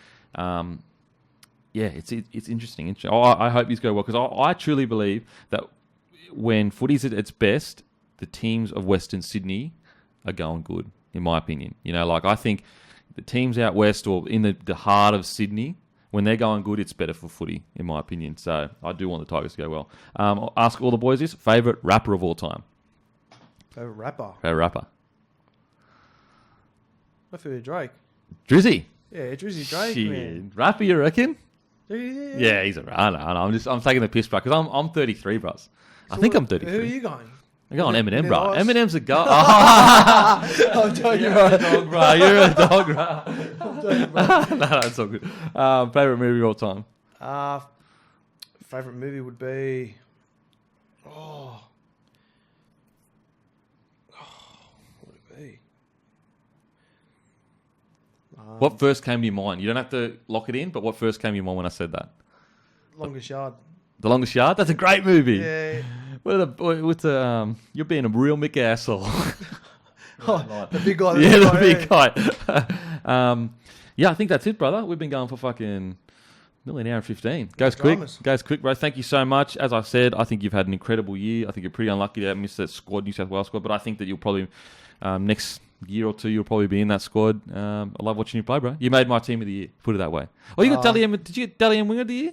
It's interesting. I hope these go well because I truly believe that when footy's at its best, the teams of Western Sydney are going good, in my opinion. I think the teams out west or in the heart of Sydney, when they're going good, it's better for footy, in my opinion. So I do want the Tigers to go well. I'll ask all the boys this. Favourite rapper of all time? Favourite rapper? Favourite rapper? I feel Drake. Drizzy? Yeah, Drizzy Drake, man. Rapper, you reckon? Yeah, he's a runner. I'm taking the piss, bro, because I'm 33, bros. I think I'm 33. Who are you going? I'm going Eminem, bro. Eminem's a guy. I'm joking, bro. You're a dog, bro. I'm joking, bro. No, it's all good. Favourite movie of all time? Favourite movie would be... what would it be? What first came to your mind? You don't have to lock it in, but what first came to your mind when I said that? Longest Yard. The Longest Yard? That's a great movie. Yeah. You're being a real Mick asshole. The big guy. The big guy. I think that's it, brother. We've been going for fucking nearly an hour and 15. Goes quick, bro. Thank you so much. As I said, I think you've had an incredible year. I think you're pretty unlucky to have missed that squad, New South Wales squad, but I think that you'll probably, next year or two, you'll probably be in that squad. I love watching you play, bro. You made my team of the year, put it that way. Oh, you got Dally M. Did you get Dally M Winger of the year?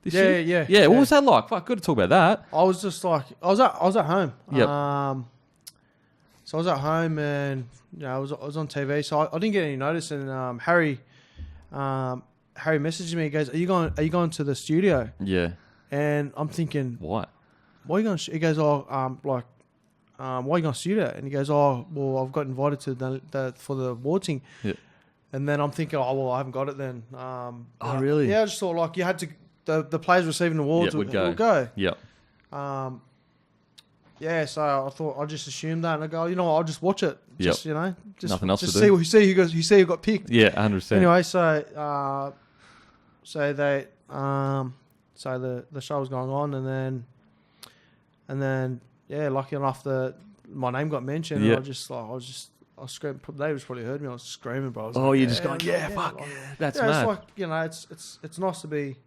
Yeah. What was that like? Fuck, got to talk about that. I was just like, I was at home. Yep. So I was at home and I was on TV, so I didn't get any notice. And Harry messaged me. He goes, "Are you going to the studio?" Yeah. And I'm thinking, what? Why are you going? He goes, "Oh, why are you going to studio?" And he goes, "Oh, well, I've got invited to for the award thing." Yeah. And then I'm thinking, "Oh, well, I haven't got it then." Really? Yeah, I just thought like you had to. The players receiving awards would go. Yep. So I thought I just assumed that, and I go, I'll just watch it. Just just nothing else just to do. See who got picked. Yeah, 100%. Anyway, so the show was going on, and then lucky enough my name got mentioned. Yep. And I was screaming. David's probably heard me. I was screaming, bro. You're just going, fuck yeah, that's mad. It's like it's nice to be.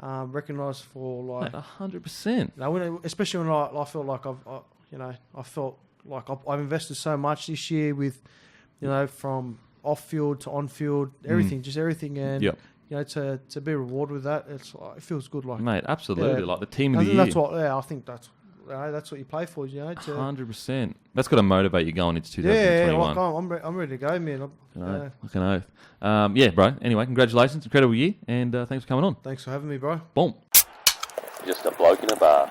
Recognised for like 100%. Especially when I feel like I felt like I've invested so much this year with, from off field to on field, everything, just everything, and to be rewarded with that, it feels good. Like, mate, absolutely, like the team of the year. That's what. Yeah, I think that's that's what you play for, you know. 100%. That's got to motivate you going into 2021. Yeah, I'm ready to go, man. Fucking oath. Yeah, bro. Anyway, congratulations. Incredible year. And thanks for coming on. Thanks for having me, bro. Boom. Just a bloke in a bar.